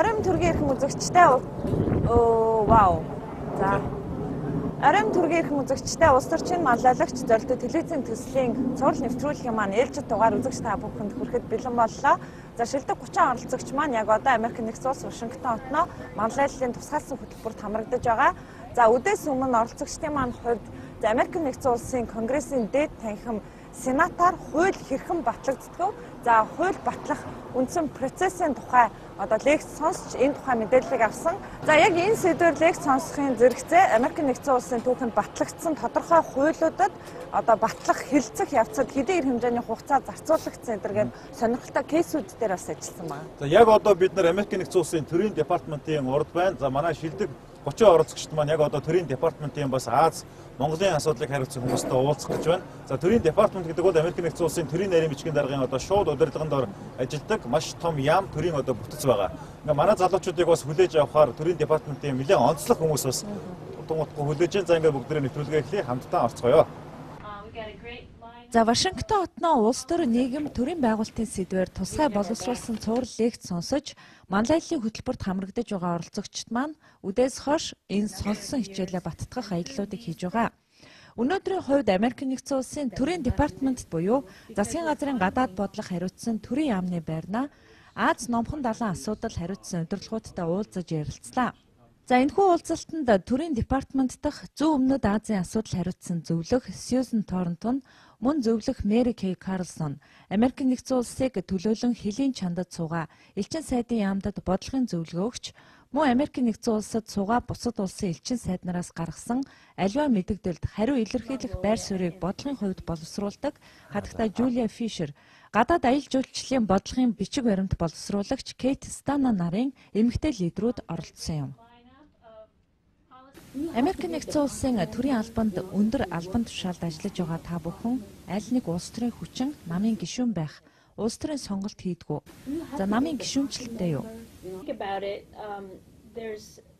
Оройн төргийн эрхэм үзэгчтэй вау. За. Оройн төргийн эрхэм үзэгчтэй улс төрчийн манлайлагч зорилттой телевизийн төслийн цуврал нэвтрүүлгийн маань ээлжид дугаар үзэгч та бүхэнд хүрэхэд бэлэн боллоо. За шилдэг 30 оролцогч маань яг одоо Америк нэгдсэн улс Вашингтон хотноо манлайллын тусгайлсан хөтөлбөрт хамрагдаж байгаа. За үдээс өмнө оролцогчдын маань хувьд Америк нэгдсэн улсын Конгрессийн дээд танхим Сенатаар хууль хэрхэн батлагддаг. За хууль батлах үндсэн процессын тухай одоо лекц сонсч энэ тухай мэдээллийг авсан. За яг энэ сэдвээр лекц сонсохын зэрэгцээ Америк нэгдсэн улсын түүхэнд батлагдсан тодорхой хуулиудад одоо батлах хэлцэх явцад хэдийн эр хэмжээний хугацаа зарцуулагдсан гэдгээр сонирхолтой кейсүүд дээр бас ажилласан байна. За яг одоо бид нар Америк нэгдсэн улсын төрийн департаментын урд байна. За манай шилдэг 30 оролцогчд маань яг одоо төрийн департаментын бас Аз Монголын асуудлыг хариуцсан хүмүүстэй уулзах гэж байна. За төрийн департамент гэдэг бол Америк нэгдсэн улсын төрийн нарийн бичгийн даргын одоо шууд удирдлаганд ор ажилладаг маш том яам төрийн одоо бүтэц байгаа. Ингээ манай залуучуудыг бас хүлээж авахаар төрийн департаментын нэлээд онцлог хүмүүс бас тунгаахгүй хүлээж байна. За ингээ бүгдээрээ нэвтрүүлгээ эхлэе, хамтдаа орцгоё. За Вашингтон хотноо улс төр нийгэм төрийн байгуулалтын сэдвээр тусгай боловсруулсан цуврал лекц сонсож манлайллын хөтөлбөрт хамрагдаж байгаа оролцогчид маань үдээс хойш энэ сонссон хичээлээ баттгах аяллуудыг хийж байгаа. Өнөөдрийн хувьд Америк нэгдсэн улсын төрийн департамент буюу засгийн газрын гадаад бодлого хариуцсан төрийн яамны байрнаа Аз номхон далайн асуудал хариуцсан удирдлагуудтай уулзаж ярилцлаа. За энэхүү уулзалтанд төрийн департамент дахь Зүүн Өмнөд Азийн асуудал хариуцсан зөвлөх Сьюзен Торнтон, мөн зөвлөх Мэри Кей Карлсон, Америк нэгдсэн улсыг төлөөлөн хөлийн чандад суугаа элчин сайдын яамдад бодлогын зөвлөгөө өгч, мөн Америк нэгдсэн улсад суугаа бусад улсын элчин сайднараас гаргасан аливаа мэдэгдэлд хариу илэрхийлэх байр суурийг бодлогын хувьд боловсруулдаг хатагтай Жулия Фишер, гадаад аялал жуулчлалын бодлогын бичиг баримт боловсруулагч Кейт Стана нарын эмэгтэй лидерүүд оролцсон юм. Америк нэгдсэн улсын төрийн албанд өндөр албан тушаалд ажиллаж байгаа та бүхэн аль нэг улс төрийн хүчин намын гишүүн байх, улс төрийн сонголт хийдгүү. За намын гишүүнчлэлтэй юу?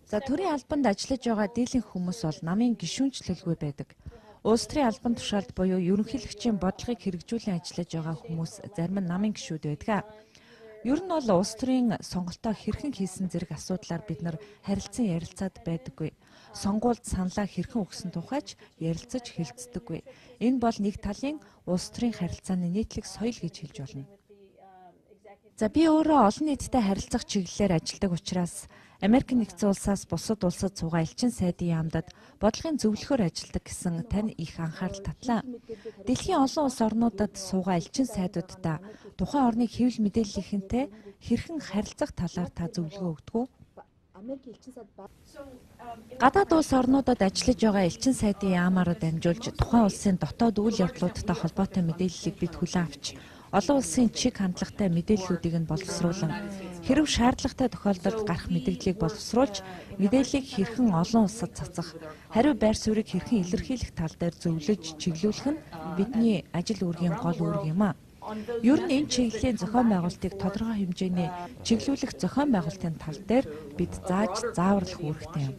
За төрийн албанд ажиллаж байгаа дийлэнх хүмүүс бол намын гишүүнчлэлгүй байдаг. Улс төрийн албан тушаалд буюу ерөнхийлөгчийн бодлогыг хэрэгжүүлэн ажиллаж байгаа хүмүүс зарим нь намын гишүүд байдаг. Ер нь бол улс төрийн сонголтоо хэрхэн хийсэн зэрэг асуудлаар бид нар харилцан ярилцаад байдаггүй. Сонгуульд саналаа хэрхэн өгсөн тухайч ярилцаж хэлцдэггүй. Энэ бол нэг талын улс төрийн харилцааны нийтлэг соёл гэж хэлж болно. За би өөрөө олон нийттэй харилцах чиглэлээр ажилладаг учраас Америк нэгдсэн улсаас бусад улсад суугаа элчин сайдын яамдад бодлогын зөвлөхөөр ажилладаг гэсэн тань их анхаарал татлаа. Дэлхийн олон улс орнуудад суугаа элчин сайдуудаа тухайн орныг хэвлэл мэдээллийнхэнтэй хэрхэн харилцах талаар та зөвлөгөө өгдөг үү? Гадаад улс орнуудад ажиллаж байгаа элчин сайдын яамаар дамжуулж тухайн улсын дотоод үйл явдлуудтай холбоотой мэдээллийг бид хүлээн авч олон улсын чиг хандлагатай мэдээллүүдийг нь боловсруулан хэрэв шаардлагатай тохиолдолд гарах мэдээллийг боловсруулж мэдээллийг хэрхэн олон улсад цацах, хариу байр суурийг хэрхэн илэрхийлэх тал дээр зөвлөж чиглүүлэх нь бидний ажил үүргийн гол үүрэг юм а. Ер нь энэ чиглэлийн зохион байгуулалтыг тодорхой хэмжээний чиглүүлэх зохион байгуулалтын тал дээр бид зааж зааварлах үүрэгтэй юм.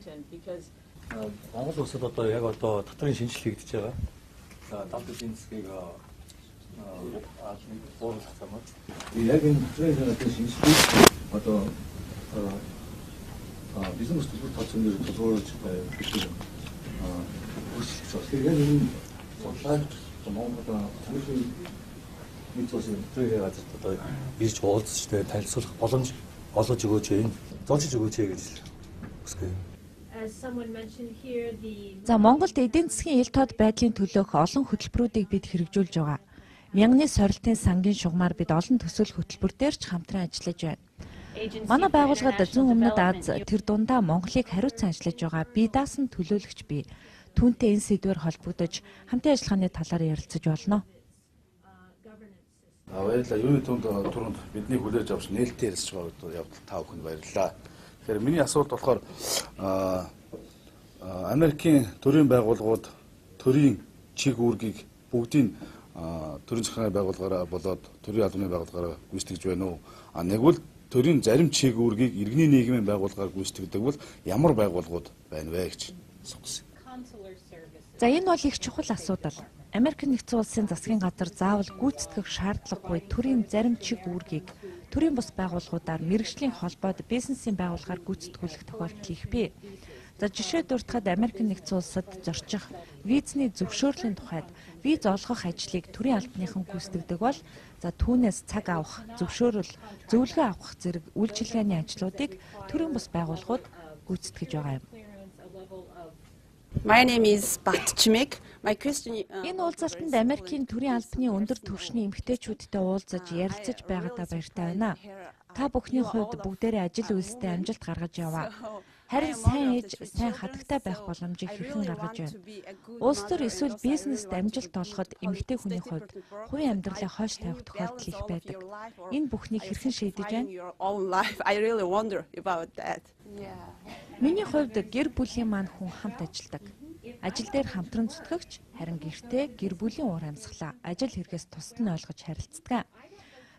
Монгол улсад одоо яг одоо татварын шинжилгээ хийгдэж байгаа. За далд эдийн засгийг бууруулах замаар. Яг энэ татварын шинжилгээ одоо бизнес төлбөр тооцооныг тулгуурлаж гэдэг үүсгэж байна. Тэгэхээр яг энэ бодлогыг Монголд хамгийн мэдүүлсэн төрийн газарт одоо ирж уулзч тэгээ танилцуулах боломж олгож өгөөч юм. Золж өгөөч гэж хүсгэе. За Монголд эдийн засгийн ил тод байдлын төлөөх олон хөтөлбөрүүдийг бид хэрэгжүүлж байгаа. Мянганы сорилтын сангийн шугамар бид олон төсөл хөтөлбөр дээр ч хамтран ажиллаж байна. Манай байгууллагад Зүүн Өмнөд Аз тэр дундаа Монголыг хариуцсан ажиллаж байгаа бие даасан төлөөлөгч бий. Түүнтэй энэ сэдвээр холбогдож хамтын ажиллагааны талаар ярилцаж болно. Баярлалаа. Юуны түрүүнд бидний хүлээж авч нээлттэй ярьж байгаа явдал та бүхэнд баярлалаа. Тэгэхээр миний асуулт болохоор Америкийн төрийн байгууллагууд төрийн чиг үүргийг бүгдийг төрийн захиргааны байгууллагаараа болоод төрийн албаны байгууллагаараа гүйцэтгэж байна уу? Нэгвэл төрийн зарим чиг үүргийг иргэний нийгмийн байгууллагаар гүйцэтгэдэг бол ямар байгууллагууд байна вэ гэж асуусан. За энэ бол их чухал асуудал. Америк нэгдсэн улсын засгийн газар заавал гүйцэтгэх шаардлагагүй төрийн зарим чиг үүргийг төрийн бус байгууллагуудаар мэргэжлийн холбоод бизнесийн байгууллагаар гүйцэтгүүлэх тохиолдол их бий. За жишээ дуртахад Америк нэгдсэн улсад зорчих визний зөвшөөрлийн тухайд виз олгох ажлыг төрийн албаныхан гүйцэтгэдэг бол за түүнээс цаг авах, зөвшөөрөл, зөвлөгөө авах зэрэг үйлчилгээний ажлуудыг төрийн бус байгууллагууд гүйцэтгэж байгаа юм. My name is Bat Chimek. My question Энэ уулзалтанд Америкийн төрийн албаны өндөр түвшний эмэгтэйчүүдтэй уулзаж ярилцаж байгаадаа баяртай байна. Та бүхний хувьд бүгдээрээ ажил үйлстэй амжилт гаргаж яваа. Харин сайн ээж, сайн хатагтай байх боломжийг хэрхэн гаргаж байна? Улс төр эсвэл бизнест амжилт олоход эмэгтэй хүний хувьд хувийн амьдралаа хойш тавих тохиолдол их байдаг. Энэ бүхнийг хэрхэн шийдэж байна? I really wonder about that. Миний хувьд гэр бүлийн маань хүн хамт ажилладаг. Ажил дээр хамтран зүтгэгч, харин гэртээ гэр бүлийн уур амьсгалаа ажил хэрэгээс тусад нь ойлгож харилцдаг.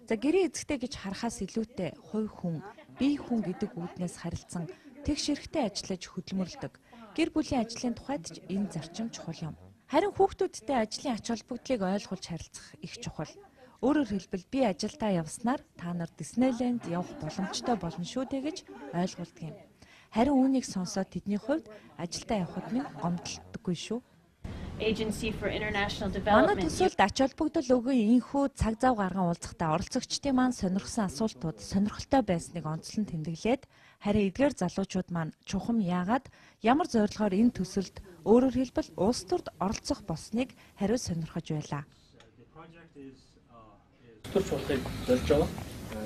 За гэрийн эзэгтэй гэж харахаас илүүтэй хувь хүн, бие хүн гэдэг үүднээс харилцсан тэгш эрэхтэй ажиллаж хөдөлмөрлөдөг. Гэр бүлийн ажлын тухайд ч энэ зарчим чухал юм. Харин хүүхдүүдтэй ажлын ач холбогдлыг ойлгуулж харилцах их чухал. Өөрөөр хэлбэл би ажилдаа явснаар та нар Диснейленд явах боломжтой болно шүү дээ гэж ойлгуулдаг юм. Харин үүнийг сонсоод тэдний хувьд ажилдаа явхад минь гомдлдоггүй шүү. Agency for International Манай Development. төсөлд ач холбогдол өгөө инхүү цаг зав гарган уулзахдаа оролцогчдын маань сонирхсан асуултууд сонирхолтой байсныг онцлон тэмдэглээд харин эдгээр залуучууд маань чухам яагаад ямар зорилгоор энэ төсөлд өөрөөр хэлбэл улс төрд оролцох болсныг хариу сонирхож байлаа. Төрч болохыг зорж байгаа.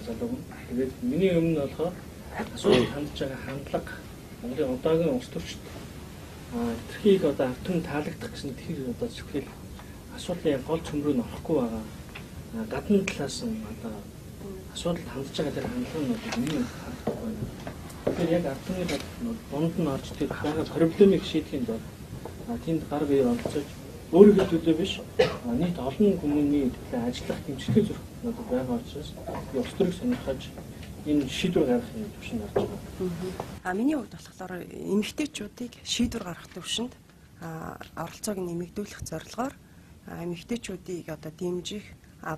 Залуу хүн. Тэгээд миний өмнө болохоор асуудал хандж байгаа хандлага Монголын одоогийн улс төрчд тэрхийг одоо автон таалагдах гэсэн тэр одоо зөвхөн асуудлын гол цөмрөө нь орохгүй байгаа. Гадна талаас нь одоо асуудал хандж байгаа тэр хандлага нь одоо миний харагдах байна. Тэгэхээр яг автны дунд нь орж тэр байгаа проблемыг шийдэхэд бол тэнд гар биеэр оролцож өөрийнхөө төлөө биш нийт олон хүмүүний төлөө ажиллах хэмжлэг зүрх одоо байгаа учраас би улс төрийг сонирхож энэ шийдвэр гаргахын төвшөнд орж байгаа. Миний хувьд болохоор эмэгтэйчүүдийг шийдвэр гаргах төвшөнд оролцоог нэмэгдүүлэх зорилгоор эмэгтэйчүүдийг одоо дэмжих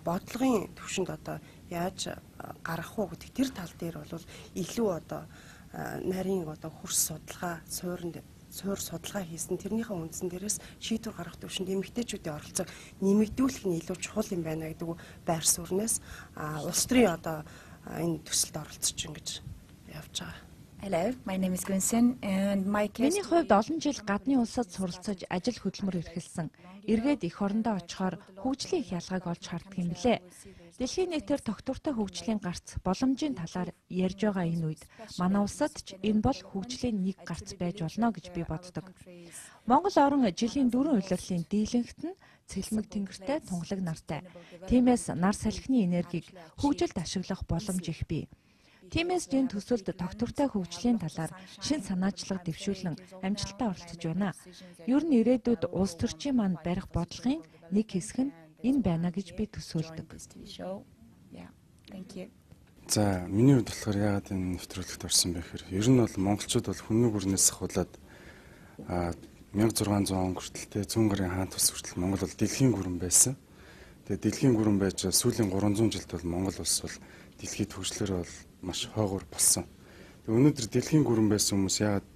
бодлогын төвшөнд одоо яаж гаргах уу гэдэг тэр тал дээр бол илүү одоо нарийн одоо хурс судалгаа, суур судалгаа хийсэн тэрнийхээ үндсэн дээрээс шийдвэр гаргах төвшөнд эмэгтэйчүүдийн оролцоог нэмэгдүүлэх нь илүү чухал юм байна гэдэг байр сууриас улс төрийн одоо энэ төсөлд оролцож ингэж явж байгаа. Hello, my name is Gunsen and my case. Миний хувьд олон жил гадны улсад суралцаж ажил хөдөлмөр эрхэлсэн. Эргээд эх орондоо очихоор хөгжлийн их ялгааг олж харддаг юм билээ. Дэлхийн нийтээр тогтвортой хөгжлийн гарц боломжийн талаар ярьж байгаа энэ үед манай улсад ч энэ бол хөгжлийн нэг гарц байж болно гэж би боддог. Монгол орон жилийн 4 улирлын дийлэнхт нь цэлмэг тэнгэртэй тунгалаг нартай. Тиймээс нар салхины энергийг хөгжилд ашиглах боломж их бий. Тиймээс энэ төсөлд тогтвортой хөгжлийн талаар шин санаачлага дэвшүүлэн амжилттай оролцож байна. Ер нь ирээдүйд улс төрчийн маань барих бодлогын нэг хэсэг нь энэ байна гэж би төсөөлдөг. За миний хувьд болохоор яагаад энэ нэвтрүүлэгт орсон бэ гэхээр ер нь бол монголчууд бол хүннүг өрнөөс ахуулаад 1600 он хүртэлтэй зүүн гарын хаан тус хүртэл Монгол бол дэлхийн гүрэн байсан. Тэгээд дэлхийн гүрэн байж сүүлийн 300 жилд бол Монгол улс бол дэлхийд хөгжлөөр бол маш хойгуур болсон. Тэгээд өнөөдөр дэлхийн гүрэн байсан хүмүүс яагаад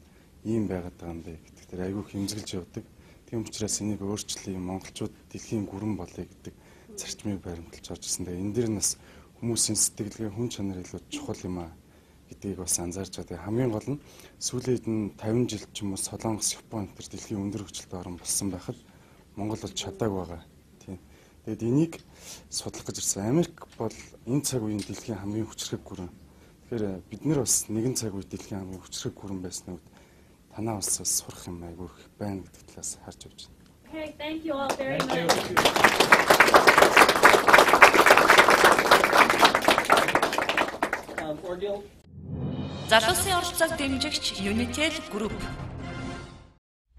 ийм байгаад байгаа юм бэ гэдэг дээр айгүй хэмзгэлж явдаг. Тийм учраас энийг өөрчлөе, монголчууд дэлхийн гүрэн болъё гэдэг зарчмыг баримталж орж ирсэн. Тэгээд энэ дээр нас хүмүүсийн сэтгэлгээ, хүн чанар илүү чухал юм а гэдгийг бас анзаарч байгаа. Хамгийн гол нь сүүлийн 50 жил ч юм уу Солонгос, Япон энэ дэлхийн өндөр хөгжилтэй орн болсон байхад Монгол бол чадааг байгаа. Тийм. Тэгэд энийг судлах гэж ирсэн. Америк бол энэ цаг үеийн дэлхийн хамгийн хүчрэг гүрэн. Тэгэхээр бид нэр бас нэгэн цаг үед дэлхийн хамгийн хүчрэг гүрэн байсныг танаа улсаас сурах юм айгүй их байна гэдэг талаас харж явж байна. Okay, thank you all very much. Залуусын оролцоог дэмжигч Unitel Group.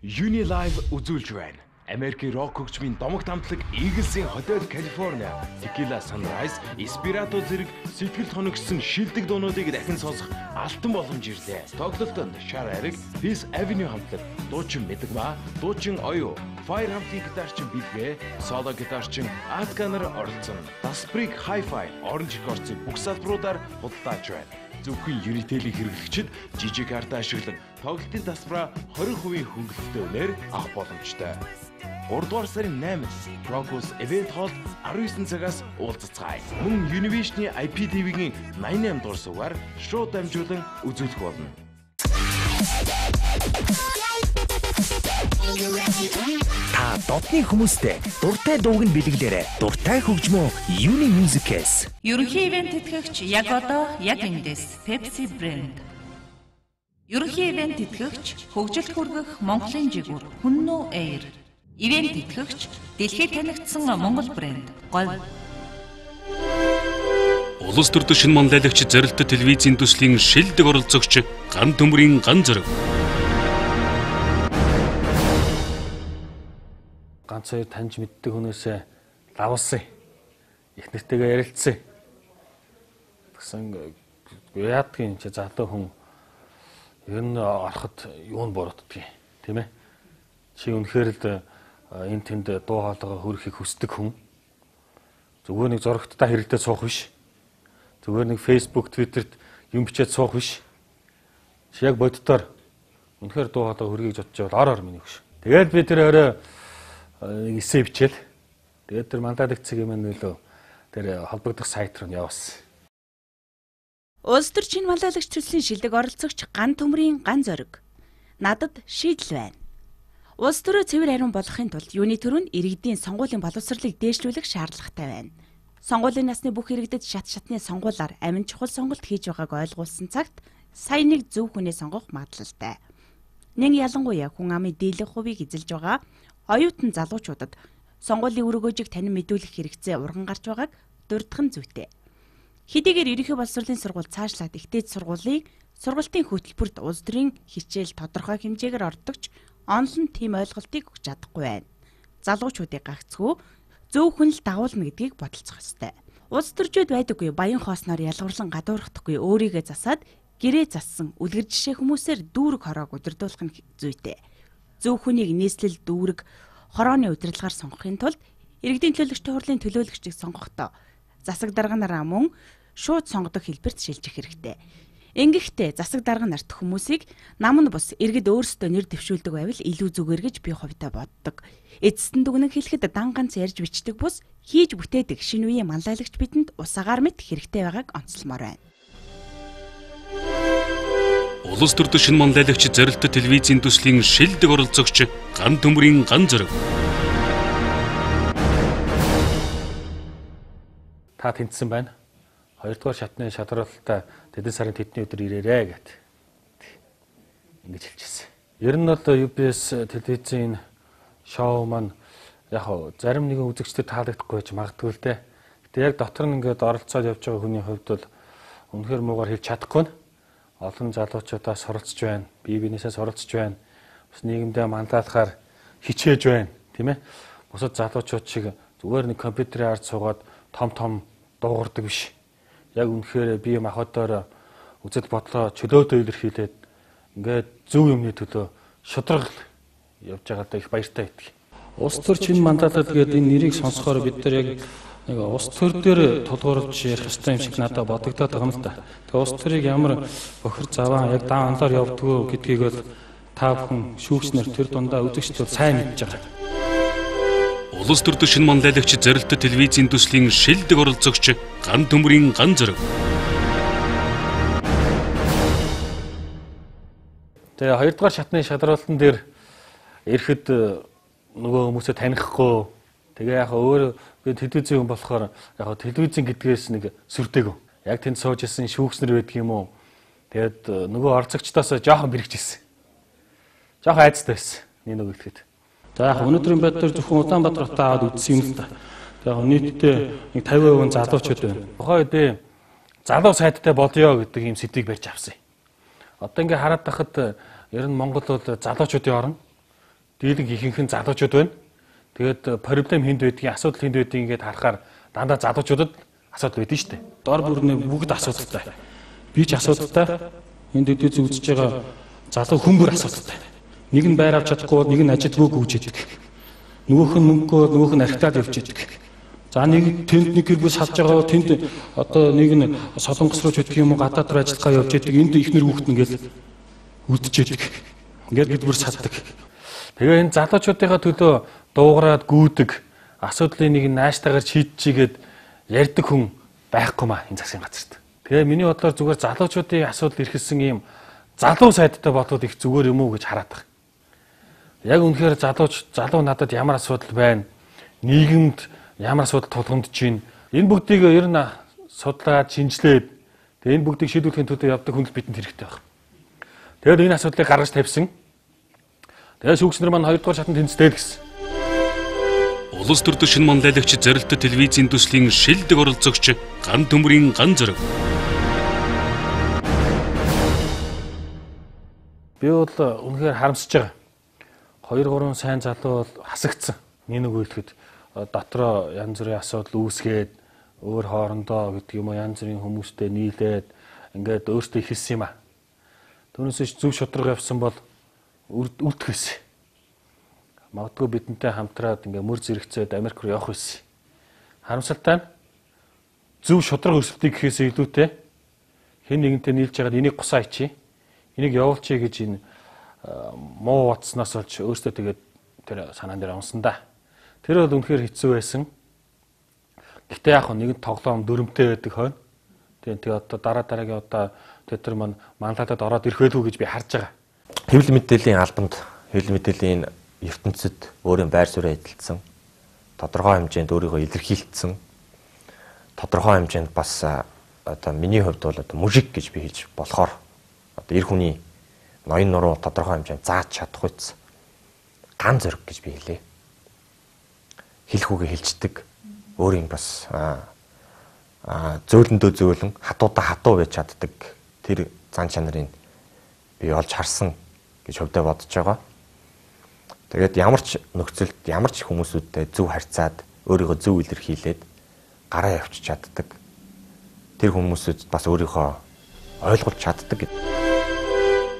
Unilive үзүүлж байна. Америкийн рок хөгжмийн домогт хамтлаг Eagles-ийн Hotel California, Tequila Sunrise, Espirito зэрэг сэтгэл хоногсон шилдэг дуунуудыг дахин сонсох алтан боломж ирлээ. Тоглолтод Shar Eric, Peace Avenue хамтлаг, дуучин Мэдгма, дуучин Оюу, Fire хамтын гитарчин Билгээ, соло гитарчин Atkanner оролцсон. Dasprig Hi-Fi, Orange Records-ийн бүх салбаруудаар худалдааж байна. Зөвхөн Unitel-ийг хэрэглэгчид жижиг карта ашиглан тоглолтын дасбараа 20% хөнгөлөлтөй үнээр авах боломжтой. 3 дугаар сарын 8-нд Crocus Event Hall 19 цагаас уулзцгаая. Мөн Univision-ийн IPTV-гийн 88 дугаар суугаар шоу дамжуулан үзүүлэх болно. Та дотны хүмүүстэй дуртай дууг нь бэлгэлээрэй. Дуртай хөгжмөө Uni Music-с. Ерөнхий ивент тэтгэгч яг одоо яг эндээс Pepsi брэнд. Ерөнхий ивент тэтгэгч хөгжилд хүргэх Монголын жигүүр Хүннүү Air. Ивент тэтгэгч дэлхийд танигдсан Монгол брэнд Говь. Улс төрийн шинэ манлайлагч зорилттой телевизийн төслийн шилдэг оролцогч Ган төмрийн ган зориг. Ганц хоёр таньж мэддэг хүнээсээ лавсан. Их нэртэйгээ ярилцсан. Тэгсэн яадгийн чи залуу хүн ер нь ороход юунд буруутдаг юм тийм ээ. Чи үнэхээр л энэ тэнд дуу хоолойгоо хөрөхийг хүсдэг хүн. Зүгээр нэг зурагттай хэрэгтэй суух биш. Зүгээр нэг Facebook, Twitter-т юм бичээд суух биш. Чи яг боддоор үнэхээр дуу хоолой хөргийг зодж явал ор минь гэж. Тэгээд би тэр орой нэг эссе бичээл. Тэгээд тэр мандатагцэг юм нөлөө тэр холбогдох сайт руу явуулсан. Улс төр шинэ манлайлагч төслийн шилдэг оролцогч Ган төмрийн ган зориг. Надад шийдэл байна. Улс төрөө цэвэр хариун болгохын тулд юуны төрөнд иргэдийн сонгуулийн боловсролыг дээшлүүлэх шаардлагатай байна. Сонгуулийн насны бүх иргэдэд шат шатны сонгуулиар амин чухал сонголт хийж байгааг ойлгуулсан цагт сайн нэг зөв хүнээ сонгох магадлалтай. Нэг ялангуяа хүн амын дийлэх хувийг эзэлж байгаа оюутан залуучуудад сонгуулийн үр өгөөжийг танин мэдүүлэх хэрэгцээ урган гарч байгааг дурдах нь зүйтэй. Хэдийгээр ерөнхий боловсролын сургууль цаашлаад ихтэйд сургуулийн сургалтын хөтөлбөрт улс төрийн хичээл тодорхой хэмжээгээр ордогч онлон тийм ойлголтыг өгч чадахгүй байна. Залуучуудыг гагцгүй зөв хүн л дагуулна гэдгийг бодолцох ёстой. Улс төрчүүд байдаггүй баян хоосноор ялгарлан гадуурхдаггүй өөрийгөө засаад гэрээ зассан үлгэр жишээ хүмүүсээр дүүрэг хороог удирдуулах нь зүйтэй. Зөв хүнийг нийслэл дүүрэг хорооны удирдлагаар сонгохын тулд иргэдийн төлөөлөгчдийн хурлын төлөөлөгчдийг сонгохдоо засаг дарганараа мөн шууд сонгодог хэлбэрт шилжих хэрэгтэй. Ингэхдээ засаг дарга нарт хүмүүсийг нам нь бус иргэд өөрсдөө нэр дэвшүүлдэг байвал илүү зүгээр гэж би хувьдаа боддог. Эцэст нь дүгнэн хэлэхэд дан ганц ярьж бичдэг бус хийж бүтээдэг шинэ үеийн манлайлагч бидэнд усагаар мэт хэрэгтэй байгааг онцлмоор байна. Улс төрийн шинэ манлайлагч зорилттой телевизийн төслийн шилдэг оролцогч Ган төмрийн ган зориг. Та тэнцсэн байна. 2 дугаар шатны шадралтай тэдэн сарын тэдний өдөр ирээрэй гэт. Ингэж хэлчихсэн. Ер нь бол UBS телевизийн шоу маань яг зарим нэгэн үзэгчдэд таалагдахгүй байж магадгүй л дээ. Гэтэ яг дотор нь ингээд оролцоод явж байгаа хүний хувьд бол үнэхээр муугаар хэлж чадахгүй нь. Олон залуучуудаас суралцж байна. Бие биенээсээ суралцж байна. Бас нийгэмдээ манлайлахаар хичээж байна, тийм ээ. Бусад залуучууд шиг зүгээр нэг компьютерийн ард суугаад том дуугардаг биш. Яг үнэхээр бие махбодоор үзэл бодлоо чөлөөтэй илэрхийлээд ингээд зөв юмны төлөө шударгал явж байгаадаа их баяртай байдаг. Улс төр шинэ мандатад гээд энэ нэрийг сонсохоор бид нар яг нэг улс төр дээр тулгуурлаж ярих ёстой юм шиг надад бодогдоод байгаа юм л да. Тэгээ улс төрийг ямар бохир заваа яг даан анлаар явдггүй гэдгийг бол та бүхэн шүүгчнэр тэр дундаа үзэгчдүүд сайн мэдж байгаа. Улс төрийн шинэ манлайлагч зорилттой телевизийн төслийн шилдэг оролцогч Ган төмрийн ган зориг. Тэгээ 2 дугаар шатны шадралтан дээр ирэхэд нөгөө хүмүүсээ танихгүй. Тэгээ яг өөр би телевизийн хүн болохоор яг телевизийн гэдгээс нэг сүрдээгөө. Яг тэнд сууж исэн шүүгчнэр байдаг юм уу? Тэгээд нөгөө орцогчдоос жоохон бэрхжсэн. Жоохон айцтай байсан. Нэг нөгөө ихэд. За яг өнөөдрийн байдлаар зөвхөн Улаанбаатар хотод аваад үзсэн юм л да. Тэгээ нийтдээ нэг 50% залуучууд байна. Тухайн үед залуу сайдтай болёо гэдэг юм сэдвийг барьж авсан. Одоо ингээ хараад тахад ер нь Монгол бол залуучуудын орн. Дийлэнх ихэнх нь залуучууд байна. Тэгээд проблем хэнд байдгийг, асуудал хэнд байдгийг ингээд харахаар дандаа залуучуудад асуудал байдэн шүү дээ. Дор бүрний бүгд асуудалтай. Би ч асуудалтай. Энд дэдээ үзэж байгаа залуу хүмүүр асуудалтай. Нэг нь байр авч чадахгүй бол нэг нь ажилтгүй гүйж идэг. Нөгөөх нь мөнгөө, нөгөөх нь архитаад явж идэг. За нэг тэнд нэг гэр бүл салж байгаа тэнд одоо нэг нь солонгос руу ч гэдэг юм уу гадаад руу ажиллахаа явж идэг. Энд ихнэр хүүхэд ингээл үлдэж идэг. Ингээд гэдбэр салдаг. Тэгээ энэ залуучуудынхаа төлөө дуугараад гүйдэг асуудлын нэг нааштайгаар шийдчихийгээд ярьдаг хүн байхгүй маа энэ засгийн газарт. Тэгээ миний бодлоор зүгээр залуучуудын асуудал ирхэсэн ийм залуу сайдтай бодоод их зүгээр юм уу гэж хараад байгаа. Яг үнэхээр залуу надад ямар асуудал байна? Нийгэмд ямар асуудал тулгамдж байна? Энэ бүгдийг ер нь судлаад, шинжилээд тэгээ энэ бүгдийг шийдвэрлэхийн төлөө явдаг хүн л бидэнд хэрэгтэй байна. Тэгээд энэ асуудлыг гаргаж тавьсан. Тэгээд шүүгчнэр маань 2 дугаар шатанд тэнцтэй л гэсэн. Улс төрийн шинэ манлайлагч зорилттой телевизийн төслийн шилдэг оролцогч Ган төмрийн Ган зориг. Би бол үнэхээр харамсаж байгаа. 2-3 сайн залуу бол хасагдсан. Нэг үйлдэхэд дотроо янз бүрийн асуудал үүсгээд өөр хоорондоо гэдэг юм уу янз бүрийн хүмүүстэй нийлээд ингээд өөртөө ихэлсэн юм аа. Түүнээс зөв шударга явсан бол үлдэх байсан. Магадгүй бидэнтэй хамтраад ингээ мөр зэрэгцээд Америк руу явах байсан. Харамсалтай нь зөв шударга өрсөлдөй гэхээс илүүтэй хэн нэгэнтэй нийлж байгаад энийг гусаа ичи. Энийг явуулчих гэж энэ муу утаснаас олж өөртөө тэгээд тэр санаан дээр онсон да. Тэр бол үнэхээр хэцүү байсан. Гэтэ яг нэгэн тоглоом дүрмтэй байдаг хойно. Тэгээд одоо дараагийн одоо тэр маань манлайдад ороод ирэх байлгүй гэж би харж байгаа. Хэвлэл мэдээллийн албанд хэвлэл мэдээллийн ертөнцид өөрийн байр суурь эдэлсэн, тодорхой хэмжээнд өөрийгөө илэрхийлсэн, тодорхой хэмжээнд бас одоо миний хувьд бол одоо мужик гэж би хэлж болохоор одоо эр хүний ноён нуруу тодорхой хэмжээнд зааж чадах үс ган зориг гэж би хэлээ. Хэлэх үгээ хэлцдэг, өөрийн бас зөөлөндөө зөөлөн, хатуудаа хатуу байж чаддаг тэр зан чанарыг би олж харсан гэж хөвдөө бодож байгаа. Тэгээд ямар ч нөхцөлд ямар ч хүмүүсүүдтэй зөв харьцаад өөрийгөө зөв илэрхийлээд гараа явчих чаддаг. Тэр хүмүүсүүд бас өөрийгөө ойлгуулж чаддаг гэдэг.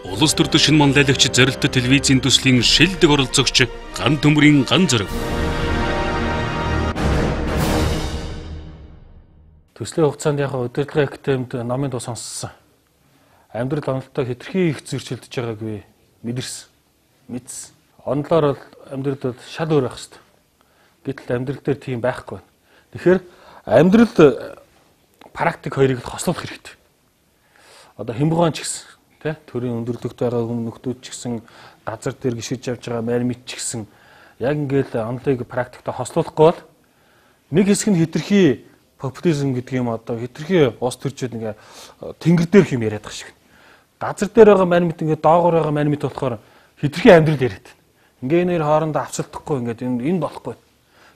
Улс төрийн шинэ манлайлагч зорилттой телевизийн төслийн шилдэг оролцогч Ган төмрийн Ган зориг. Төслийн хугацаанд яг удирдлагын академид номын дуу сонссон. Амьдрал онолтой хэтэрхий их зөрчилдөж байгааг би мэдэрсэн. Мэдсэн. Онлоор бол амьдрал бол шал өөр байх хэвээр. Гэтэл амьдрал дээр тийм байхгүй байна. Тэгэхээр амьдрал практик хоёрыг хослуулах хэрэгтэй. Одоо хэмбугаан ч гэсэн тий төрийн өндөрлөгтэй байгаа нөхдүүд ч гэсэн газар дээр гიშгэж явж байгаа мармит ч гэсэн яг ингээл онлыг практикта хослуулахгүй бол нэг хэсэг нь хэтэрхий популизм гэдэг юм одоо хэтэрхий ус төрчөөд ингээ тэнгэр дээр хэм яриад байгаа шиг. Газар дээр байгаа мармит ингээ доогоор байгаа мармит болохоор хэтэрхий амьдрал яриад. Ингээ энэ хоёр хоорондоо авчилдахгүй ингээд энэ болохгүй.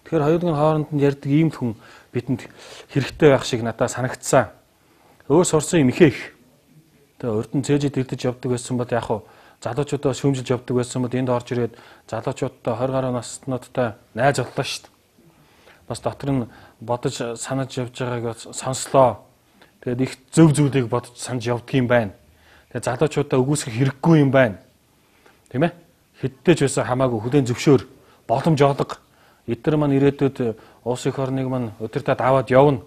Тэгэхээр хоёулын хооронд нь ярьдаг ийм хүн бидэнд хэрэгтэй байх шиг надад санагдсан. Өөр сурсан юм ихэх. Тэгээ урд нь цээжид ирдэж явдаг байсан бол яг хуу залуучуудаа шүүмжилж явдаг байсан бол энд орж ирээд залуучуудтай 20 гаруй наснуудтай найз боллоо шүү дээ. Бас дотор нь бодож санаж явж байгааг сонслоо. Тэгээд их зөв зүйлийг бодож санаж явдаг юм байна. Тэгээд залуучуудаа үгүйсгэх хэрэггүй юм байна. Тийм ээ? Хэдтэй ч байсан хамаагүй хүлээн зөвшөөр боломж олго. Эдгээр маань ирээдүйд улс их орныг маань удирдаад аваад явна.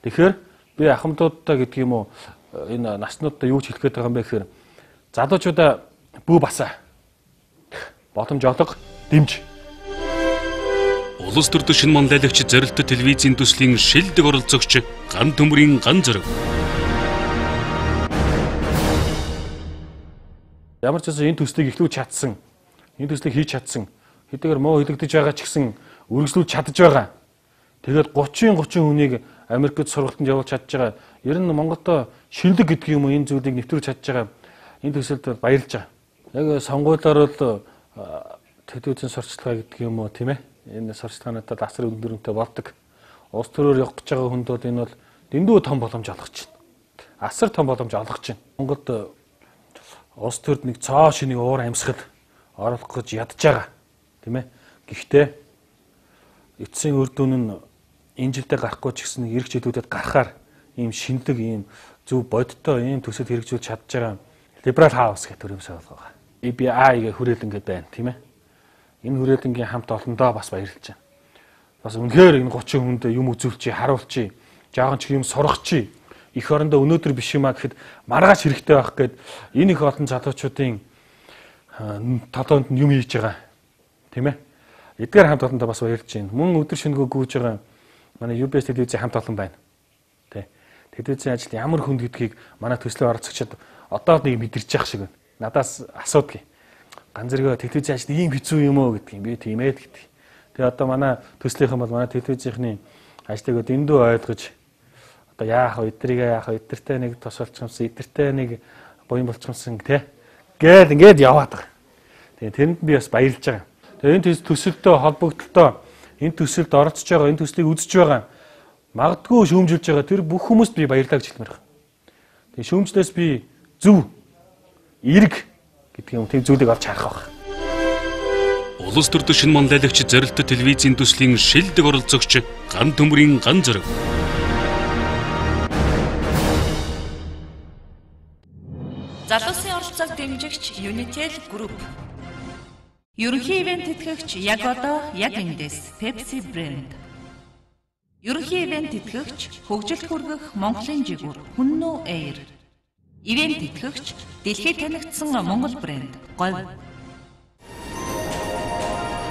Тэгэхээр би ахмадуудтай гэдэг юм уу энэ наснуудтай юу ч хэлэх гээд байгаа юм бэ гэхээр залуучуудаа бүү басаа. Боломж олго, дэмж. Улс төрийн шинэ манлайлагч зорилттой телевизийн төслийн шилдэг оролцогч Ган төмрийн Ган зориг. Ямар ч гэсэн энэ төслийг эхлүүлж чадсан, энэ төслийг хийж чадсан, хэдийгээр муу хилэгдэж байгаа ч гэсэн үргэлжлүүлж чадж байгаа. Тэгээд 30 хүнийг Америкт сургалтанд явуулж чадж байгаа. Ер нь Монголд шилдэг гэдэг юм уу энэ зүйлийг нэвтрүүлж чадж байгаа. Энэ төсөлд баярлж байгаа. Яг сонгуулиар бол телевизийн сурталчилгаа гэдэг юм уу тийм ээ. Энэ сурталчилгаануудад асар өндөрөнтэй болдог. Улс төрөөр явах гэж байгаа хүнд бол энэ бол дэндүү том боломж олгож байна. Асар том боломж олгож байна. Монголд улс төрд нэг цоо шинийг уур амьсгал оруулах гэж ядж байгаа. Тийм ээ. Гэхдээ эцсийн үр дүн нь энэ жилдээ гарахгүй ч гэсэн эх жилүүдэд гарахаар ийм шиндэг, ийм зөв бодтой ийм төсөл хэрэгжүүлж чадж байгаа Liberal House гэх төрөмсөй болгоо. EBI гэх хүрээлэнгээд байна, тийм ээ. Энэ хүрээлэнгийн хамт олондоо бас баярлж байна. Бас үнэхээр энэ 30 хүнд юм үзүүлчих, харуулчих, жаахан ч юм сургачих. Эх орондоо өнөөдөр биш юмаа гэхэд маргааш хэрэгтэй байх гээд энэ их олон залуучуудын толгойд нь юм хийж байгаа. Тийм ээ. Эдгээр хамт олондоо бас баярлж байна. Мөн өдөр шөнөгөө гүйж байгаа манай UBS телевизийн хамт олон байна. Тэ. Телевизийн ажил ямар хүнд гэдгийг манай төслийн оролцогчид одоо нэг мэдэрч явах шиг байна. Надаас асуудаг. Ганцэргөө телевизийн ажил ийм хэцүү юм уу гэдгийг би тиймээд гэдэг. Тэгээ одоо манай төслийнхэн бол манай телевизийнхний ажлыг дэндүү ойлгож одоо яах вэ? Эдгэртэй нэг тус болчихсон, эдгэртэй нэг буян болчихсон тий. Гээд ингээд яваад байгаа. Тэгээ тэрэнд би бас баярлж байгаа. Тэгээ энэ төсөлтөө холбогдлолтоо энэ төсөлд оролцож байгаа, энэ төслийг үзэж байгаа магадгүй шүүмжилж байгаа тэр бүх хүмүүст би баярлалаа гэж хэлмээр байна. Тэгээ шүүмжлээс би зөв эрг гэдэг юм тийм зүйлийг олж харах байна. Улс төрийн шинэ манлайлагч зорилттой телевизийн төслийн шилдэг оролцогч Ган төмрийн ган зориг. Залуусын оролцоог дэмжигч Unitel Group. Ерөнхий ивент тэтгэгч яг одоо яг эндээс Pepsi брэнд. Ерөнхий ивент тэтгэгч хөгжилд хүргэх Монголын жигүүр Хүннүү Air. Ивент тэтгэгч дэлхийд танигдсан Монгол брэнд Говь.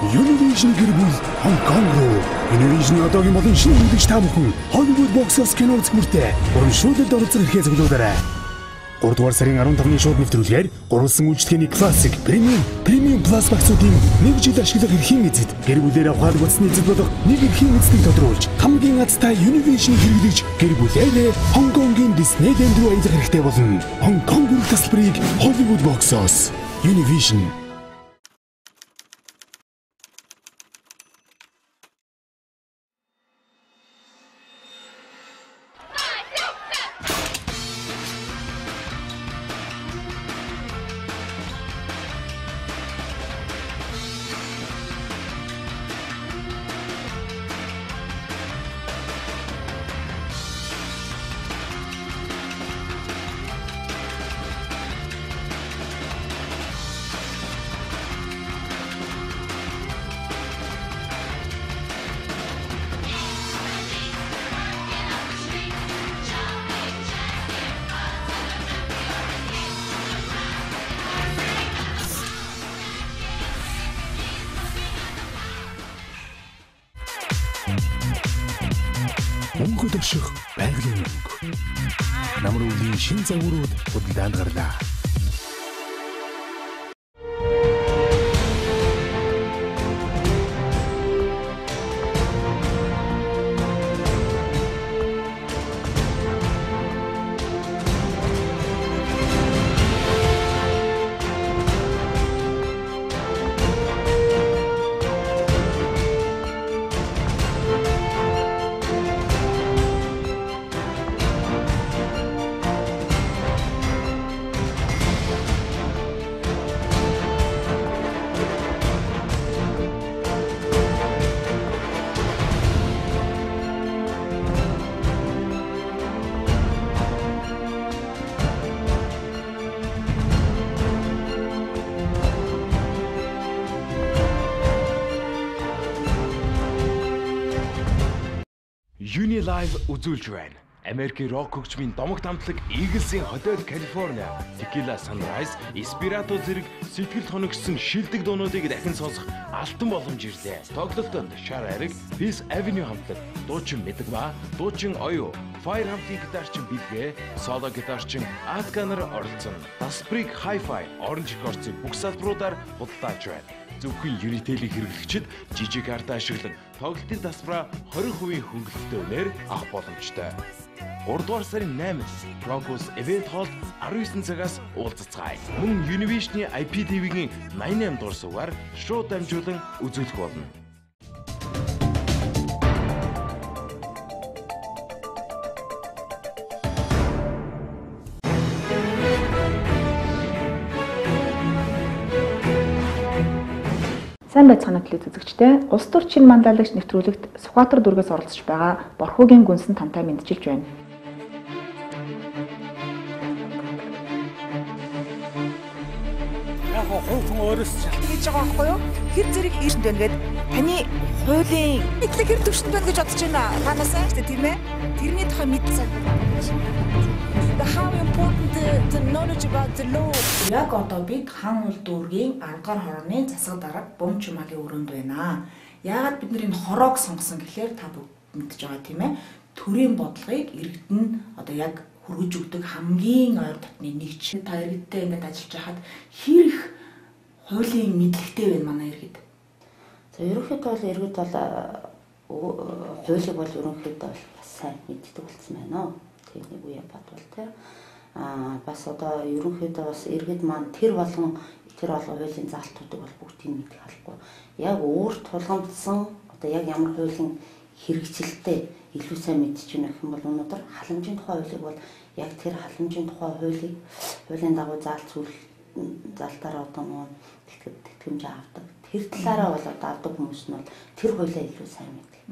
Univision гэр бүл Хонконг руу Univision одоогийн болон шинэ үзэгч та бүхэн Hollywood box office кино үзэх мөртөө урамшуулалд оролцох эрхээ зөвлөдөрэй. 3 дугаар сарын 15-ны шууд нэвтрүүлгээр гурвалсан үйлчлэгээний классик премиум плюс багцуудын 1 жил ашиглах эрхийн эзэд гэр бүлээрээ ухаалагдсан эзэд болох нэг эрхийн эзэдийг тодруулж хамгийн азтай Univision хэрэглэж гэр бүлээрээ Хонконгийн Disneyland руу аялах хэрэгтэй болно. Хонконг үйл тасалбарыг Hollywood box office Univision. Монгол өшөх байгалийн мөнгө. Намар өвлийн шин загварууд худалдаанд гарлаа. Unilive үзүүлж байна. Америкийн рок хөгжмийн домог тамтлаг Eagles-ийн хотел Калифорниа, Tequila Sunrise, Espirito зэрэг сэтгэл хоногсон шилдэг дуунуудыг дахин сонсох алтан боломж ирлээ. Тоглолтод Shar Eric, Peace Avenue хамтлаг, дуучин Мэдгва, дуучин Оё, Fire хамтын гитарчин Билгээ, соло гитарчин Atka нар оролцсон. Dasprig Hi-Fi, Orange Records-ийн бүх салбаруудаар худалдааж байна. Зөвхөн Unitel-ийг хэрэглэгчид жижиг карта ашиглан тоглолтын дасбараа 20% хөнгөлөлтөй үнээр авах боломжтой. 3 дугаар сарын 8-нд Broncos Event Hall 19 цагаас уулзцгаая. Мөн Univision-ийн IPTV-гийн 88 дугаар сувгаар шууд дамжуулан үзүүлэх болно. Сайн байцгаана телевиз үзэгчдээ улс төр чин манлайлагч нэвтрүүлэгт Сүхбаатар дүргээс оролцож байгаа Борхуугийн Гүнсэн тантай мэдчилж байна. Яг хуучин өөрөөс шалтгаалж байгаа байхгүй юу? Хэр зэрэг ирсэн байна гэд таны хуулийн мэдлэг хэр төвшөнд байна гэж бодож байна. Танасаа тийм ээ? Тэрний тухай мэдсэн. How important the knowledge about the law. Яг одоо бид хан уул дүүргийн 10 дугаар хорооны засаг дарга Бум Чумагийн өрөөнд байна. Яагаад бид нар энэ хороог сонгосон гэхээр та бүгд мэдж байгаа тийм ээ. Төрийн бодлогыг иргэдэн одоо яг хүргэж өгдөг хамгийн ойр дотны нэг чинь та иргэдтэй ингээд ажиллаж хахад хэр их хуулийн мэдлэгтэй байна манай иргэд. За ерөнхийдөө бол иргэд бол хуулийг бол ерөнхийдөө бас сайн мэддэг болсон байна. Нэг үе бодвол тэ бас одоо ерөнхийдөө бас иргэд маань тэр болгон хуулийн заалтуудыг бол бүгдийг мэдэх албагүй. Яг өөр тулгамдсан одоо яг ямар хуулийн хэрэгжилттэй илүү сайн мэдчихэж байна гэх юм бол өнөөдөр халамжийн тухай хуулийг бол яг тэр халамжийн тухай хуулийн дагуу залтаараа одоо нөгөө тэтгэмж авдаг. Тэр талаараа бол одоо авдаг хүмүүс нь бол тэр хуулийг илүү сайн мэддэг.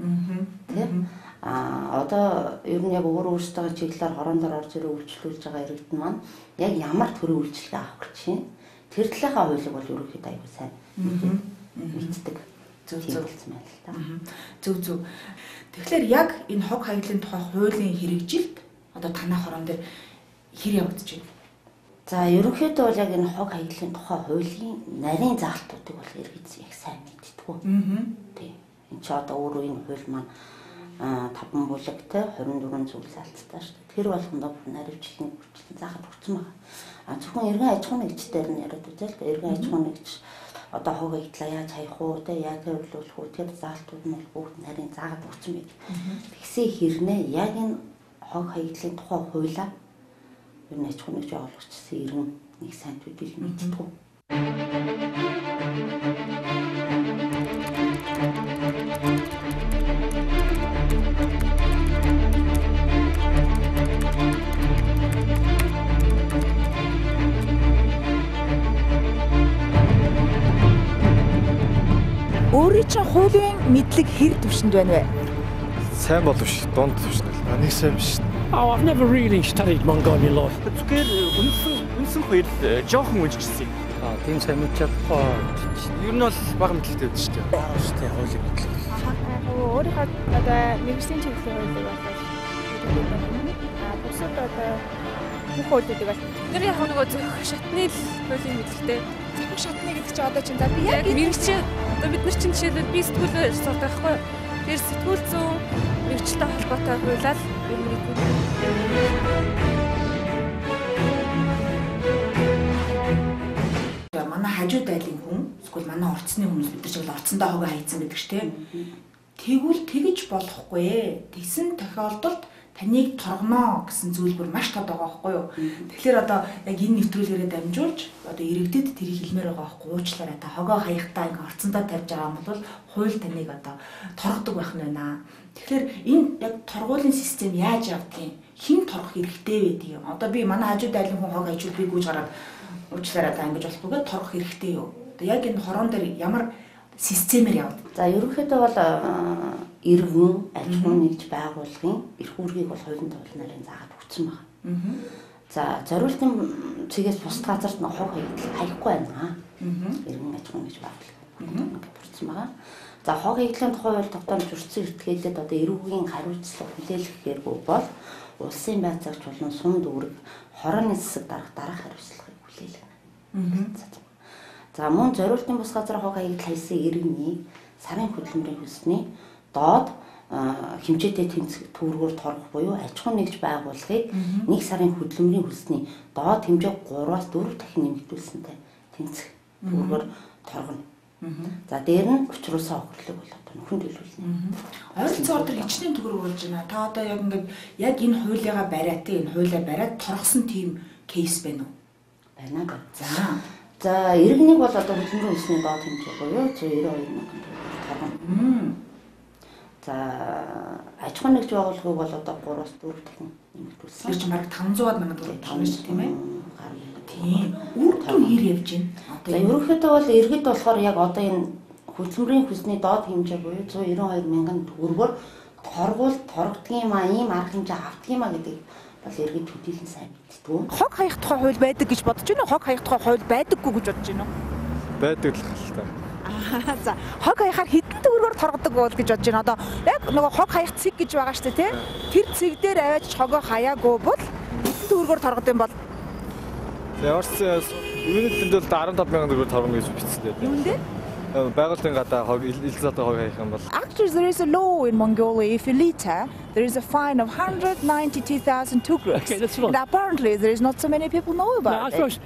Тийм. Одоо ер нь яг өөрөөсөө чиглэлээр хорон дээр орж ирээ үйлчлүүлж байгаа иргэдэн маань яг ямар төрлийн үйлчлэгээ авах гэж байна. Тэр талынхаа хуулийг бол ерөнхийдөө аюул сайн мэддэг. Зөв. Тэгэхээр яг энэ хог хаягдлын тухай хуулийн хэрэгжилт одоо танай хорон дээр хэр явагдаж байна? За ерөнхийдөө бол яг энэ хог хаягдлын тухай хуулийн нарийн заалтуудыг бол иргэд яг сайн мэддэг. Тийм. Энд ч одоо өөрөө энэ хууль маань 5 бүлэгтэй 24 зүйлс алдсан шүү дээ. Тэр болгондоо наривчлалын хүчин заахад өгсөн байна. Зөвхөн иргэн аж ахуйн нэгжтэй нь яриад үзэл. Иргэн аж ахуйн нэгж одоо хог хаягдлаа яаж хаях уу, тэ яаж хөвлүүлэх үү, тэр заалтууд нь бүгд нарийн заагаад өгсөн байдаг. Тэгсэн хэрнээ яг энэ хог хаягдлын тухай хуулиа ер нь аж ахуйн нэгж олгочихсан иргэн нэг сайн төдийл мэддэг. Өөрийн чинь хуулийн мэдлэг хэр төвшөнд байна вэ? Сайн болов ш, дунд төвшнөл. Нэг сайн биш. Oh, I've never really studied Mongolian law. Зүгээр үнсэн хууль жоохон уншижсэн. Тийм сайн мэдчих чадахгүй. Ер нь бол бага мэдлэгтэй байдаг шүү дээ. Шүү дээ, хуулийн мэдлэг. Өөрийнхөө одоо мэргэжлийн чиглэлийн хуулийг бол бусад одоо бүх хуулиудыг бол тэр яг нөгөө зөвхөн шатны л хуулийн мэдлэгтэй. Зөвхөн шатны гэдэг чинь одоо чинь за би яг мэргэжийн одоо бид нар чинь жишээлбэл би сэтгүүлээр сурдаг байхгүй. Тэр сэтгүүл зүүн мэргэжтэй холбоотой хуулиар ер нь манай хажууд айлын хүн эсвэл манай орцны хүмүүс бид нар ч бол орцондоо хогоо хайцсан байдаг ч тийм. Тэгвэл тэгж болохгүй ээ. Тэгсэн тохиолдолд таныг торгоно гэсэн зүйлбэр маш тод байгаа байхгүй юу. Тэгэхээр одоо яг энэ нэвтрүүлгээрээ дамжуулж одоо иргэдэд тэрийг хэлмээр байгаа байхгүй уучлаарай та хогоо хаяхтаа ингээ орцондоо тавьж байгаа юм бол хууль таныг одоо торгодог байх нь байна. Тэгэхээр энэ яг торгуулийн систем яаж явдгийг хэн торгох хэрэгтэй байдаг юм. Одоо би манай хажууд айлын хүн хог хайчвал би гүйж гараад уучлаарай та ингэж болохгүйгээ торгох хэрэгтэй юу. Одоо яг энэ хорон дээр ямар системээр явдаг. За ерөнхийдөө бол иргэн аж ахуйн нэгж байгууллагын эрх үүргийг бол хуулийн төвлөрийн нарийн заагаад өгсөн байна. За зориултын цэгээс бус газарт нь хог хаягдл хаяхгүй байна. Иргэн аж ахуйн нэгж байгууллага бүрдсэн байна. За хог хаягдлын тухай хууль тогтоомж өртсөн эртгэлээд одоо эрүүгийн хариуцлага хүлээлгэх хэрэггүй бол улсын байцаагч болон сум дүүрэг хорооны засаг дарах хариуцлагыг хүлээлгэнэ. За мөн зориултын бус газар хог хаягдл хайсан иргэний сарын хөдөлмөрийн хөлсний доод хэмжээтэй тэмцэх төвөргөөр торгох буюу аж ахуйн нэгж байгууллагыг 1 сарын хөдөлмөрийн хөлсний доод хэмжээ 3-аас 4 дахин нэмэгдүүлсэнтэй тэмцэх төвөргөөр торгоно. За дээр нь учруулсан охирлыг бол одоо нөхөнд илүүлнэ. Ойролцоо ордор хичнээн төгрөг болж байна. Та одоо яг ингээд яг энэ хуулигаа бариад энэ хуулиа бариад торгосон тийм кейс байна уу? Байна. За иргэнийг бол одоо хөдөлмөрийн хөлсний доод хэмжээ буюу 92 мянган төгрөг торгоно. За аж ахуйн нэгж байгууллагыг бол одоо 3-аас 4 дахин нэмэгдүүлсэн. Тэр чинь бараг 500 мянган төгрөг торгоно шүү тийм ээ. Тийм. Үр дүн хэр явж байна? За ерөнхийдөө бол иргэд болохоор яг одоо энэ хөдөлмөрийн хүсний доод хэмжээ буюу 192 мянган төгрөгөөр торгууль торгодгийн маа ийм арга хэмжээ автдгиймаа гэдэг бол иргэд төдийлөн сайн мэддэг. Хог хаях тухай хууль байдаг гэж бодож байна уу? Хог хаях тухай хууль байдаггүй гэж бодож байна уу? Байдаг л хэлтэй. За хог хаяхаар хэдэн төгрөгөөр торгодог бол гэж бодож байна. Одоо яг нөгөө хог хаях цэг гэж байгаа шүү дээ, тий? Тэр цэг дээр аваач хогоо хаяагүй бол хэдэн төгрөгөөр торгод юм бол? Яарс юуны дэндэл 15 мянган төгрөг торгоно гэж бичсэн дээ. Юунд дээр? Байгууллагын гадаа хог элзатай хог хаях юм бол. Actually, there is a law in Mongolia. If you litter, there is a fine of 192,000 tugruks. Okay, that's right. And apparently, there is not so many people know about I it. suppose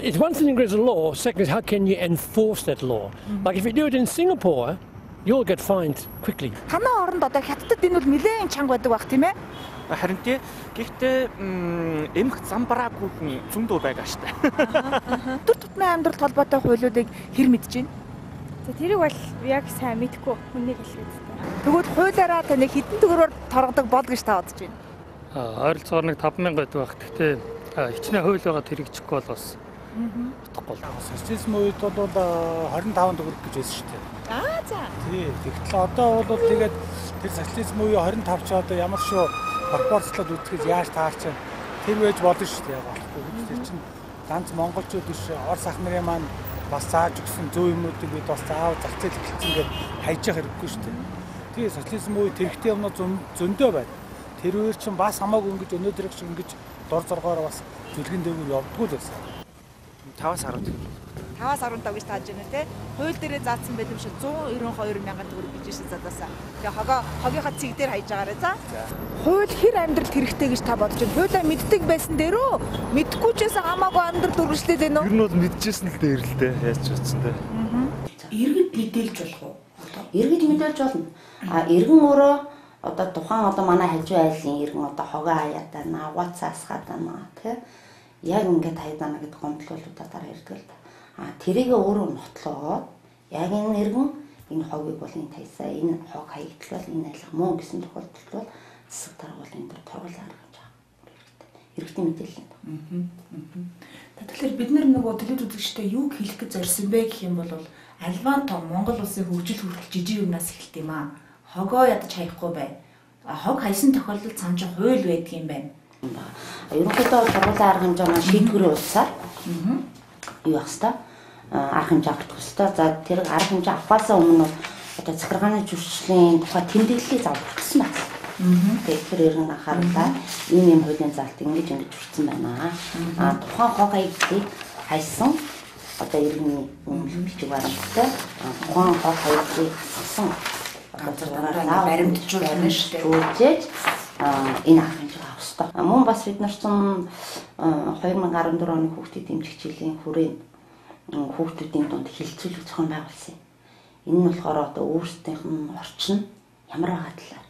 it's one thing there's a law. Second is how can you enforce that law? Like if you do it in Singapore, you'll get fined quickly. Танай оронд одоо хятадд энэ бол нэлээд чанга байдаг байх тийм ээ? Харин тий гэхдээ эмх зам бараагүй хүн зөндөө байгаа штэ. Өдөр тутмын амьдралд холбоотой хуулиудыг хэр мэдэж байна? За тэрийг бол яг сайн мэдэхгүй хүнийг хэлээд байна. Тэгвэл хуулиараа таны хэдэн төгрөгөөр торгодог бол гэж та бодож байна? Ойролцоогоор нэг 5,000 байдаг байх. Гэхдээ хичнээн хууль байгаа хэрэгжихгүй бол бас утгагүй. Социализм үед бол 25 төгрөг гэж байсан шүү дээ. За. Тий. Тэгтэл одоо бол тэгээд тэр социализм үе 25 ч одоо ямар шүү пропорцлоод үзэхээс яаж таарч тэр байж болно шүү дээ. Яг болохгүй. Тэр чинь ганц монголчууд биш Орос ах нарын маань бас зааж өгсөн зөв юмнуудыг бид бас заав зах зээл хэлсэн гээд хайж явах хэрэггүй шүү дээ. Тэгээ социализм үе тэрэгтэй юмнууд зөндөө байна. Тэр үеэр чинь бас хамаагүй ингэж өнөөдөр шиг ингэж дор зоргоор бас зүлгэн дээгүүр явдггүй л байсан. 5-аас 10 төгрөг. 5-аас 15 гэж тааж байна те. Хууль дээрээ заасан байт юм шиг 192 мянган төгрөг гэж шин задаасаа. Тэгээ хогийнхаа цэг дээр хайж байгаарай за. Хууль хэр амьдралд хэрэгтэй гэж та бодож байна? Хуулиа мэддэг байсан дээрөө мэдхгүй ч гэсэн хамаагүй амьдрал үргэлжлээд байна уу? Ер нь бол мэдчихсэн л дээ ирэлтэй яаж ч утсан дээ. Иргэд мэдээлж болох уу? Иргэд мэдээлж болно. Иргэн өөрөө одоо тухайн одоо манай хажуу айлын иргэн одоо хогоо хаяад байна, WhatsApp-аад байна тий. Яг ингээд хайдаана гэдэг гомдлуулуудаа дараа ирдэг л да. Тэрийг өөрөө нотлоод яг энэ иргэн энэ хогийг бол энэ тайсаа энэ хог хаягдлал энэ айлах муу гэсэн тохиолдолд бол засаг даргуулын дээр торгуулаа гаргаж байгаа. Иргэдийн мэдээлэл юм. Тэгэхээр бид нөгөө телевиз үзэгчтэй юу хэлэх гэж зорьсон бэ гэх юм бол альваа том Монгол улсын хөгжил хүртэл жижиг юмнаас эхэлт юм аа. Хогоо ядаж хаяхгүй бай. Хог хайсан тохиолдолд цаана хууль байдаг юм байна. Ерөнхийдөө торгуулаа арга хэмжээ маань шийдвэрээ утсаар юу ах хэвээр арга хэмжээ авах хэвээр. За тэр арга хэмжээ авахаас өмнө одоо захиргааны зөрчлийн тухай тэмдэглэлийг заавал хүртсэн байна. Тэгээд тэр иргэн анхаарлаа ийм хуулийн заалт ингэж хүртсэн байна. Тухайн хог хаягдлыг хайсан одоо иргэний бичиг баримттай тухайн хог хаягдлыг хассан одоо баримтжуул байна шүү дээ. Энэ арга хэмжээ авах хэрэгтэй. Мөн бас бид нар чинь 2014 оны хүүхдийн дэмжих жилийн хүрээнд хүүхдүүдийн дунд хилцүүлэг зохион байгуулсан. Энэ нь болохоор одоо өөрсдийнх нь орчин ямар байгаа талаар.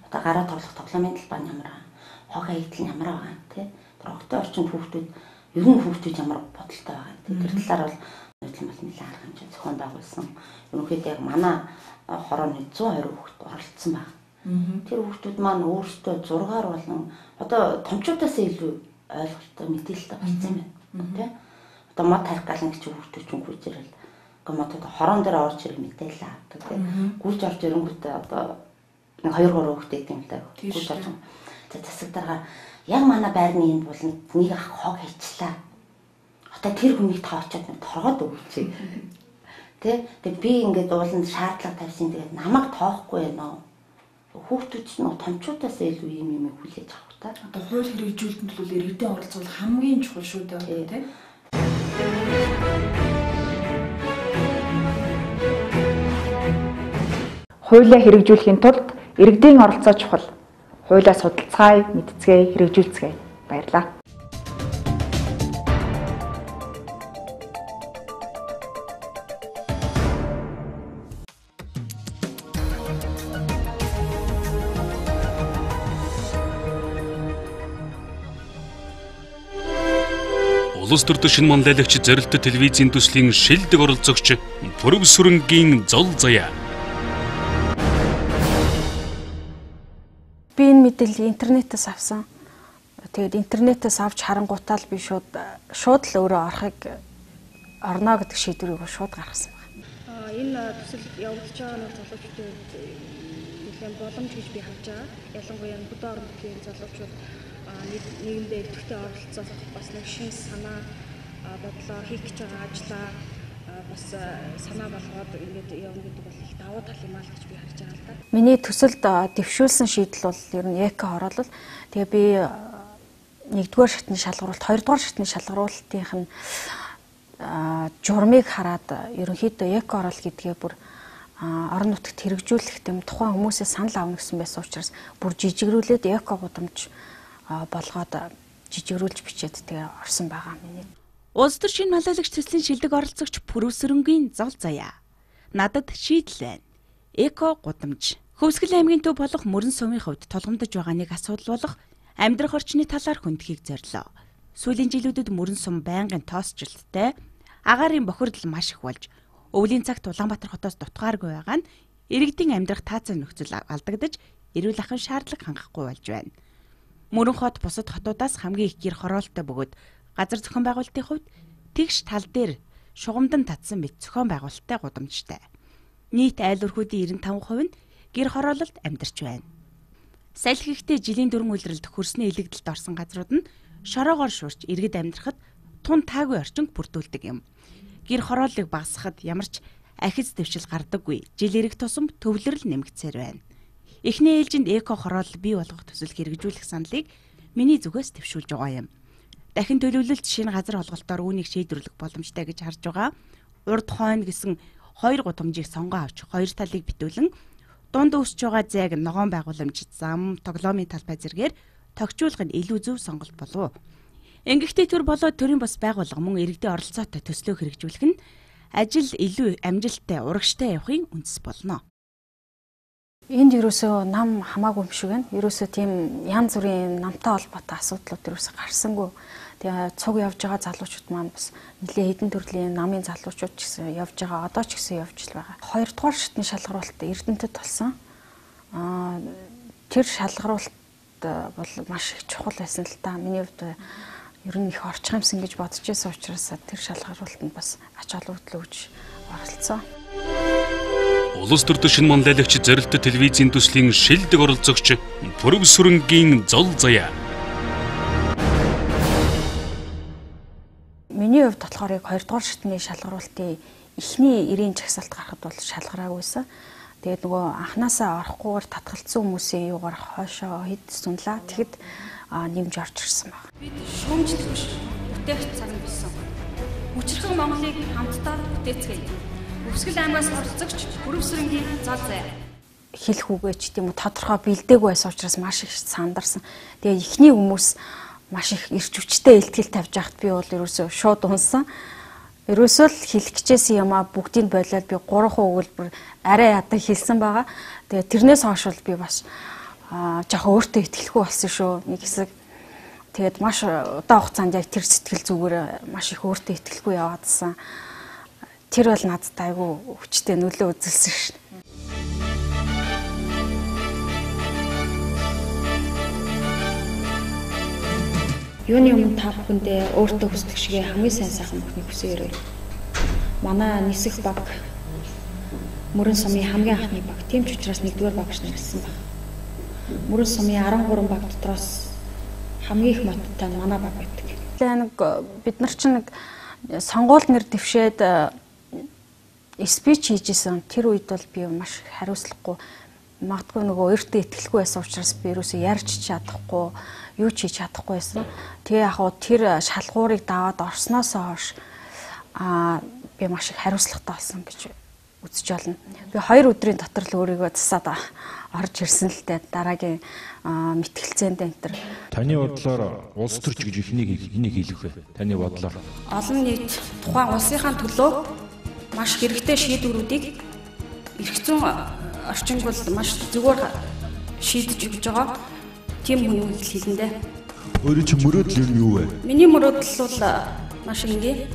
Одоо гараа тоглох тоглоомын талбай ямар байгаа. Хог хаягдл нь ямар байгаа тий. Тэр огтой орчинд хүүхдүүд ер нь хүүхдүүд ямар бодолтой байгаа. Тэр талаар бол нэлээд нэлээд арга хэмжээ зохион байгуулсан. Ерөнхийдөө яг манай хорооны 120 хүүхэд оролцсон байна. Тэр хүүхдүүд маань өөрсдөө 6-аар болон одоо томчуудаас илүү ойлголттой мэдээлэлтэй болсон байна. Тэ? Одоо мод тарих галан гэж хүүхдүүд ч үгүй зэрэг гомотод хорон дээр орж ирэх мэдээлэл авдаг тэ. Гүрж орж ирэнгүүтээ одоо 2-3 хүүхдээ тийм л даа. Гүрж орж. За засаг дараа яг манай байрны энд бол нэг ах хог хийчлээ. Одоо тэр хүнийг та очиод торгоод өгөөч. Тэ? Тэгээ би ингээд ууланд шаардлага тавьсан. Тэгээд намайг тоохгүй байна. Хүүхдүүд ч нөө томчуудаас илүү юм хүлээж авах та. Одоо хууль хэрэгжүүлэлтэнд бол иргэдийн оролцоол хамгийн чухал шүү дээ тийм. Хуулиа хэрэгжүүлэхийн тулд иргэдийн оролцоо чухал. Хуулиа судалцгаая, мэдцгээе, хэрэгжүүлцгээе. Баярлалаа. Улс төрийн шинэ манлайлагч зорилттой телевизийн төслийн шилдэг оролцогч Пүрэв Сүрэнгийн зол заяа. Би энэ мэдээллийг интернетээс авсан. Тэгээд интернетээс авч харангуутаа л би шууд л өөрөө орно гэдэг шийдвэрийг шууд гаргасан байна. Энэ төсөл явагдаж байгаа нэг залуучуудын нэлээд боломж гэж би харж байгаа. Ялангуяа хөдөө орон нутгийн залуучууд нийгэмдээ идэвхтэй оролцох бас нэг шин санаа бодлоо хийх гэж байгаа ажлаа бас санаа болгоод ингээд явна гэдэг бол их давуу тал юм аа л гэж би харж байгаа л да. Миний төсөлд дэвшүүлсэн шийдэл бол ер нь эко оролцол. Тэгээ би 1-р шатны шалгаруулалт, 2-р шатны шалгаруулалтынх нь журмыг хараад ерөнхийдөө эко орол гэдгээ бүр орон нутагт хэрэгжүүлэх гэм тухайн хүмүүсээ санал авна гэсэн байсан учраас бүр жижигрүүлээд эко гудамж болгоод жижигрүүлж бичээд тэгээ орсон байгаа миний. Улс төр шинэ малайлагч төслийн шилдэг оролцогч Пүрэвсрэнгийн зол заяа. Надад шийдэл байна. Эко гудамж. Хөвсгөл аймгийн төв болох Мөрөн сумын хувьд тулгамдж байгаа нэг асуудал болох амьдрах орчны талаар хүндхийг зорилоо. Сүүлийн жилүүдэд Мөрөн сум байнгын тоосчлттай агаарын бохирдол маш их болж өвлийн цагт Улаанбаатар хотоос дутгааргүй байгаа нь иргэдийн амьдрах таацан нөхцөл алдагдаж эрүүл ахуйн шаардлага хангахгүй болж байна. Мөрөн хот бусад хотуудаас хамгийн их гэр хороолттой бөгөөд газар зохион байгуулалтын хувьд тэгш тал дээр шугамдан татсан мэт зохион байгуулалттай гудамжтай. Нийт айл өрхүүдийн 95% нь гэр хороололд амьдарч байна. Салхи ихтэй жилийн дөрвөн үйлрэлд хөрсний илэгдэлд орсон газрууд нь шороогоор шуурч иргэд амьдрахад тун таагүй орчинд бүрдүүлдэг юм. Гэр хорооллыг багасгахад ямар ч ахиц дэвшил гардаггүй. Жил ирэх тусам төвлөрөл нэмэгдсээр байна. Эхний ээлжинд эко хороол бий болгох төсөл хэрэгжүүлэх саналыг миний зүгээс төвшүүлж байгаа юм. Дахин төлөвлөлт шинэ газар олголтоор үүнийг шийдвэрлэх боломжтой гэж харж байгаа. Урд хойно гэсэн 2 гудамжийг сонгоо авч 2 талыг битүүлэн дунд өсөж байгаа зайг ногоон байгууламж зам тоглоомын талбай зэргээр тогтчуулах нь илүү зөв сонголт болов. Ингэхдээ төр болоод төрийн бас байгууллага мөн иргэдийн оролцоотой төслөө хэрэгжүүлэх нь ажил илүү амжилттай урагштай явахын үндэс болно. Энд ерөөсөө нам хамаагүй юм шиг байна. Ерөөсөө тийм янз бүрийн намтай холбоотой асуудлууд ерөөсөө гарсангүй. Тэгээ цуг явж байгаа залуучууд маань бас нэлээд хэдэн төрлийн намын залуучууд ч гэсэн явж байгаа. Одоо ч гэсэн явж л байгаа. 2-р шатны шалгаруулалт Эрдэнэтэд болсон. Тэр шалгаруулалт бол маш их чухал байсан л та. Миний хувьд ер нь их орчих юмсан гэж бодож байсан учраас тэр шалгаруулалтанд бас ач холбогдол өгч оролцсон. Улс төрийн шинэ манлайлагч зорилттой телевизийн төслийн шилдэг оролцогч Пүрэвсрэнгийн зол заяа. Миний хувьд болохоор 2-р шатны шалгаруулалтын эхний 90 жагсаалт гарахад бол шалгараагүйсэн. Тэгээд нөгөө анханасаа орохгүйгээр татгалцсан хүмүүсийн юугаар хойшоо хэд сунлаа. Тэгэхэд нэмж орж ирсэн баг. Бид шүүмжлэх биш, бүтээгч цаг байсан. Хүчрхэн Монголыг хамтдаа бүтээцгээе. Хөвсгөл аймгаас оролцогч Пүрэвсрэнгийн зол заяа. Хэлэх үгээ ч тийм үү тодорхой бэлдээгүй байсан учраас маш их сандарсан. Тэгээ эхний хүмүүс маш их эрч хүчтэй илтгэл тавьж байхад би бол ерөөсөө шууд унсан. Ерөөсөө л хэлэх гэжсэн юм а бүгдийг болоод би 3 өгүүлбэр арай ядаа хэлсэн байгаа. Тэгээ тэрнээс хойш бол би бас жоохон өөртөө итгэлгүй болсон шүү. Нэг хэсэг тэгээд маш удаан хугацаанд яг тэр сэтгэл зүгээр маш их өөртөө итгэлгүй яваадсан. Тэр бол надад айгүй хүчтэй нөлөө үзүүлсэн шин. Юуны өмнө та бүхэндээ өөртөө хүсдэг шигээ хамгийн сайн сайхан бүхнийг хүсээрэй. Манай нисэх баг Мөрөн сумын хамгийн анхны баг. Тийм ч учраас 1-р багш нэрсэн баг. Мөрөн сумын 13 баг дотроос хамгийн их моттой манай баг байдаг. Нэг бид нар чинь нэг сонгуульд нэр дэвшээд спич хийжсэн. Тэр үед бол би маш хариуцлагагүй магадгүй нөгөө өөртөө итгэлгүй байсан учраас би ерөөсөө ярьж чадахгүй, юу ч хийж чадахгүй байсан. Тэгээ яг хоо тэр шалгуурыг даваад орсноос хойш би маш их хариуцлагатай болсон гэж үзэж байна. Би 2 өдрийн дотор л өөрийгөө засаад орж ирсэн л дээ. Дараагийн мэтгэлцээнд энэ төр. Таны бодлоор улс төрч гэж энийг хэлэх вэ? Таны бодлоор Олон нийт тухайн улсынхаа төлөө маш хэрэгтэй шийдвэрүүдийг эрх зүйн орчинд бол маш зүгээр шийдэж өгч байгаа. Тийм хүн үйл хэлэндээ. Өөрийн чинь мөрөөдөл нь юу вэ? Миний мөрөөдөл бол маш энгийн.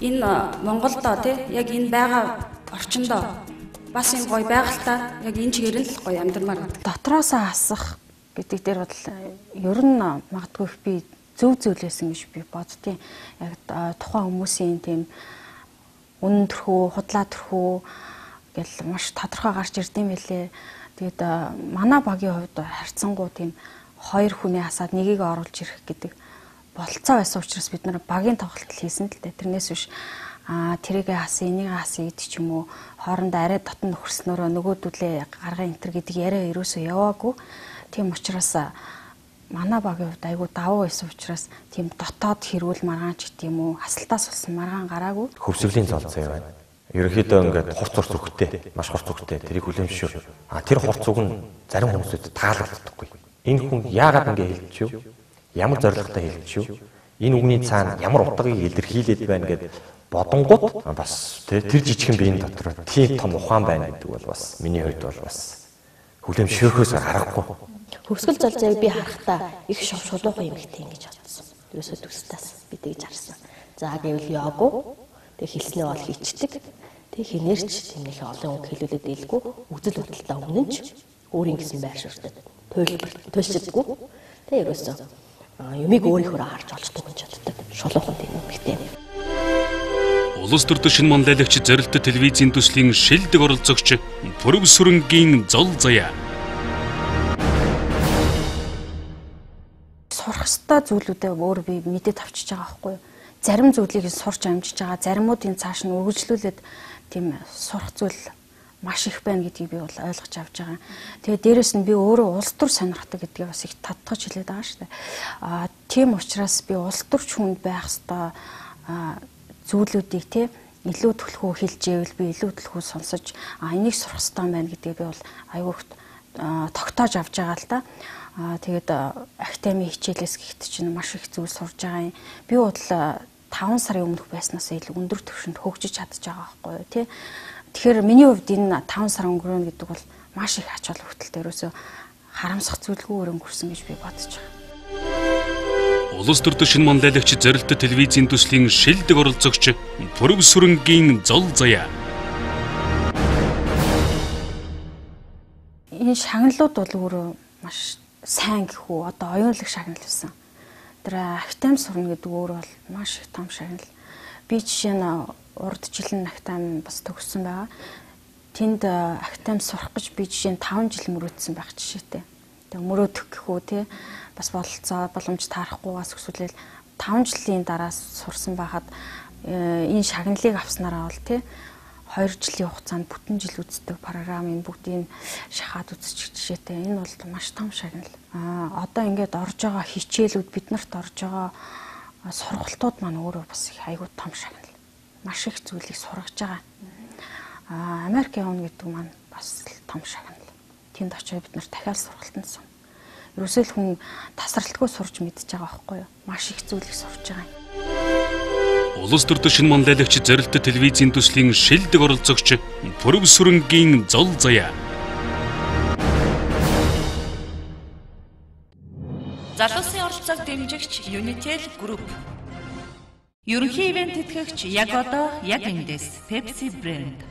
Энэ Монголдоо яг энэ байгаа орчиндоо бас энэ гоё байгальтаа яг энэ чигээр нь л гоё амьдрмаар. Дотроосоо хасах гэдэг дээр бол ер нь магадгүй би зөв зүйлсэн гэж би боддیں۔ Яг тухайн хүмүүсийн тийм үнэн төрхөө, худлаа төрхөө гэл маш тодорхой гарч ирдэм билээ. Тэгээд манай багийн хувьд харьцангуй тийм хоёр хүний хасаад нэгийг оруулж ирэх гэдэг болцоо байсан учраас бид нар багийн тоглолт хийсэн л дээ. Тэрнээс биш тэрийгээ хасаа, энийг хасаа гэдэг ч юм уу хоорондоо арай дотн нөхөрснөөрөө нөгөөдүүлээ гаргаа энтер гэдэг яриа ерөөсөө яваагүй. Тийм учраас манай багийн хувьд айгүй давуу байсан учраас тийм дотоод хэрүүл маргаан ч гэдэг юм уу хасалтаас болсон маргаан гараагүй. Хөвсгөлийн золцоо юм байна. Ерөнхийдөө ингээд хурц хөвгтэй, маш хурц хөвгтэй тэрийг хүлэмжшүү. Тэр хурц үг нь зарим хүмүүсд таалагддаггүй. Энэ хүн яагаад ингэ хэлж юу? Ямар зорилготой хэлж юу? Энэ үгний цаана ямар утгыг илэрхийлээд байна гэд бодонгууд бас тэр жижигхэн биеийн дотор тийм том ухаан байна гэдэг бол бас миний хувьд бол бас хүлэмжшөөхөөс аргагүй. Хөвсгөл золзойг би харахтаа их шовшгодоохон эмэгтэй ингэж бодсон. Ерөөсөө төстөөс би тэгж харсан. За гэвэл яагүй. Тэг хэлснээ бол хийчдэг. Тэг хинээрч тийм их олон үг хэлүүлээд ийлгүй. Үгдэл хөдөлтөд өмнө нь ч өөрийн гэсэн байр суурьтай туйлшдаггүй. Тэг ерөөсөө юмыг өөрийнхөө харж олждог гэж боддог. Шулуухан тийм эмэгтэй. Улс төрийн шинэ манлайлагч зорилттой телевизийн төслийн шилдэг оролцогч Пүрэв сүрэнгийн зол заяа. Сурах ёстой зүйлүүдээ өөр би мэдээд авчиж байгаа байхгүй юу? Зарим зүйлийг сурч амжиж байгаа, заримуудын цааш нь үргэлжлүүлээд тийм сурах зүйл маш их байна гэдгийг би бол ойлгож авч байгаа. Тэгээд дээрэс нь би өөрөө улс төр сонирхдаг гэдгийг бас их тодтогч хэлээд байгаа шүү дээ. Тийм учраас би улс төрч хүнд байх ёстой зүйлүүдийг те илүү төлхөө хэлж ивэл би илүү төлхөө сонсож энийг сурах ёстой байна гэдгийг би бол аюул тогтоож авч байгаа л да. Тэгээд академи хичээлээс гихт чинь маш их зүйл сурж байгаа юм. Би бол 5 сарын өмнөх байснаас илүү өндөр түвшинд хөгжиж чадж байгаа байхгүй юу тий. Тэгэхээр миний хувьд энэ 5 сар өнгөрөөнө гэдэг бол маш их ач холбогдолтой ерөөсөө харамсах зүйлгүй өнгөрсөн гэж би бодож байгаа. Улс төрийн шинэ манлайлагч зорилттой телевизийн төслийн шилдэг оролцогч Пүрэв сүрэнгийн зол заяа. Энэ шагналууд бол өөрөө маш сайн гэх үү одоо оюунлаг шагнал байсан. Тэр актем сурна гэдэг өөр бол маш их том шагнал. Би жишээ нь урдчлан актем бас төгссөн байгаа. Тэнд актем сурах гэж би жишээ нь 5 жил мөрөөдсөн байх жишээтэй. Тэгээ мөрөөдөх гэх үү те бас бололцоо боломж таарахгүйгаас өсвөлэл 5 жилийн дараа сурсан байхад энэ шагналыг авснараа бол те 2 жилийн хугацаанд бүтэн жил үздэг програмын бүгдийг шахаад үзчих жишээтэй. Энэ бол маш том шагнал. Одоо ингээд орж байгаа хичээлүүд биднэрт орж байгаа сургалтууд маань өөрөө бас их айгүй том шагнал. Маш их зүйлийг сургаж байгаа. Америк явна гэдэг маань бас том шагнал. Тэнд очиж бид нар дахиад сургалтанд сум. Ерөөсөө л хүн тасралтгүй сурж мэдж байгаа байхгүй юу? Маш их зүйлийг сурж байгаа юм. Улс төрийн шинэ манлайлагч зорилттой телевизийн төслийн шилдэг оролцогч Пүрэв сүрэнгийн зол заяа. Залуусын оролцоог дэмжигч Unitel Group. Ерөнхий ивент тэтгэгч яг одоо яг эндээс Pepsi брэнд.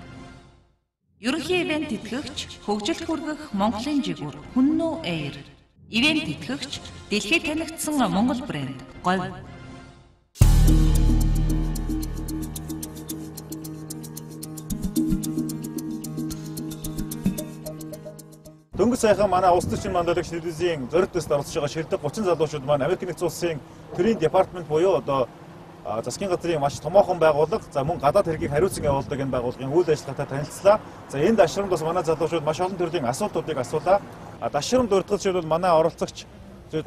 Ерөнхий ивент тэтгэгч хөгжилд хүргэх Монголын жигүүр Хүннүү Air. Ивент тэтгэгч дэлхийд танигдсан Монгол брэнд Говь. Дөнгөж сайхан манай улс төрийн манлайлагч телевизийн зорилт төсөлд оролцож байгаа шилдэг 30 залуучууд маань Америк нэгдсэн улсын төрийн департамент буюу одоо засгийн газрын маш томоохон байгууллага, за мөн гадаад хэргийг хариуцсан явуулдаг энэ байгууллагын үйл ажиллагаатай танилцлаа. За энэ дашрамд бас манай залуучууд маш олон төрлийн асуултуудыг асуулаа. Дашрамд урдгаж бол манай оролцогч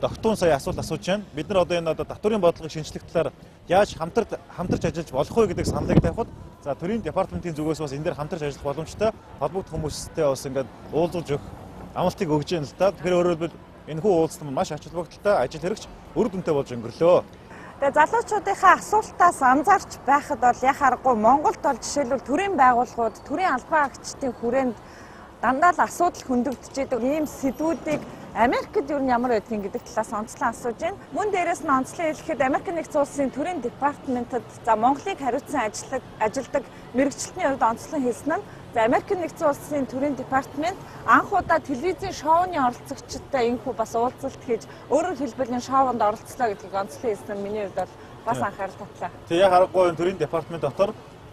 тогтун сая асуулт асууж байна. Бид нар одоо энэ татврын бодлогын шинжилэх талаар яаж хамтарч ажиллаж болох вэ гэдэг саналыг тавихад за төрийн департаментийн зүгээс бас энэ дээр хамтарч ажиллах боломжтой холбогдох хүмүүстэй бас ингээд уулзаж өгөх амлалтыг өгж байна л да. Тэгэхээр өөрөөр хэлбэл энэ хүү уулзалт маань маш ач холбогдолтой ажил хэрэгч үр дүнтэй болж өнгөрлөө. Тэгээ залуучуудынхаа асуултаас анзаарч байхад бол яхаа аргагүй Монголд бол жишээлбэл төрийн байгууллагууд, төрийн албан агчдын хүрээнд дандаа л асуудал хөндөгдөж идэг ийм сэдвүүдийг Америкт юу ямар байдгийг гэдэг талаас онцлон асууж байна. Мөн дээрээс нь онцлон хэлэхэд Америк нэгдсэн улсын төрийн департаментэд за Монголыг хариуцсан ажилдаг мэрэгчлэлтний хувьд онцлон хэлсэн нь Америк нэгдсэн улсын төрийн департамент анх удаа телевизийн шоуны оролцогчдод энэхүү бас уулзалт хийж өөрөөр хэлбэл энэ шоунд оролцлоо гэдгийг онцлон хэлсэн нь миний хувьд бол бас анхаарал татлаа. Тэгээ яг харахгүй төрийн департамент дотор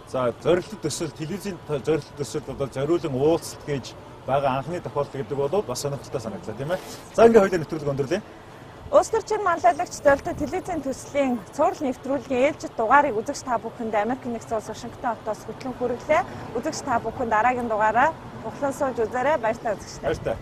За зориглол төсөл телевизийн зориглол төсөл одоо зориулан уулзалт гэж байгаа анхны тохиолдол гэдэг бол бас сонирхолтой санагдлаа тийм ээ. За ингээ хоёулаа нэвтрүүлэг өндөрлөе. Улс төрчийн манлайлагч зорилттой телевизийн төслийн цуврал нэвтрүүлгийн ээлжид дугаарыг үзэгч та бүхэнд Америк нэгдсэн улс Вашингтон хотоос хөтлөн хүргэлээ. Үзэгч та бүхэнд дараагийн дугаараа ухлан сууж үзээрэй. Баяртай үзэгчтэй. Баяртай.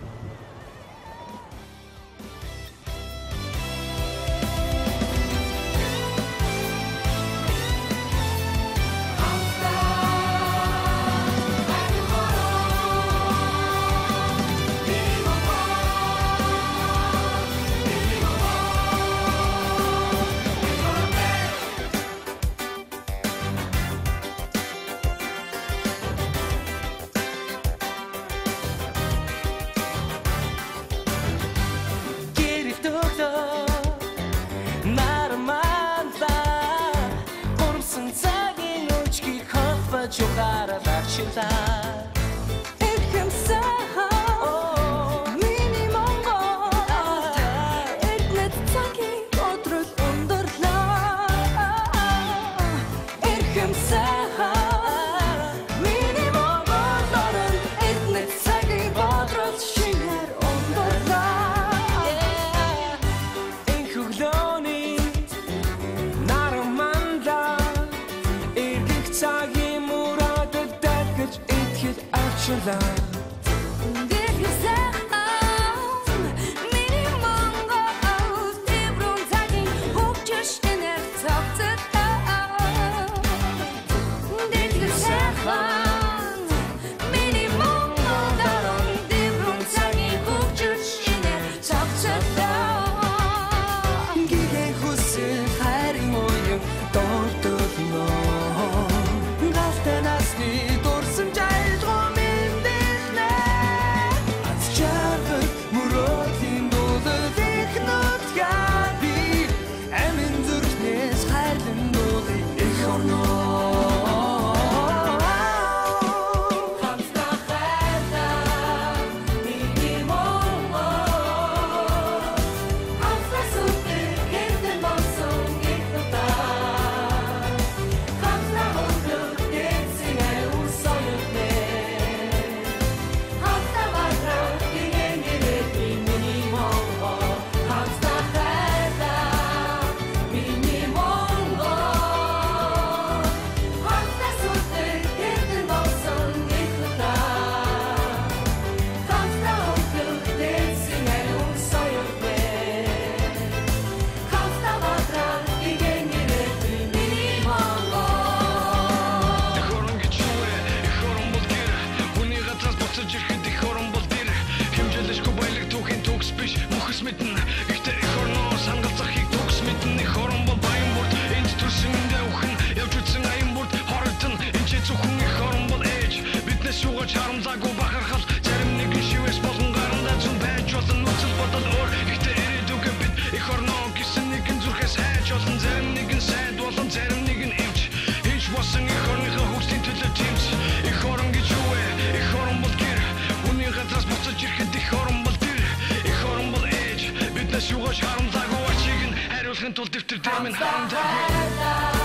Шугаш харамзаагүй ачиг нь хариулахын тулд дэвтэр дэмэн харамзаагүй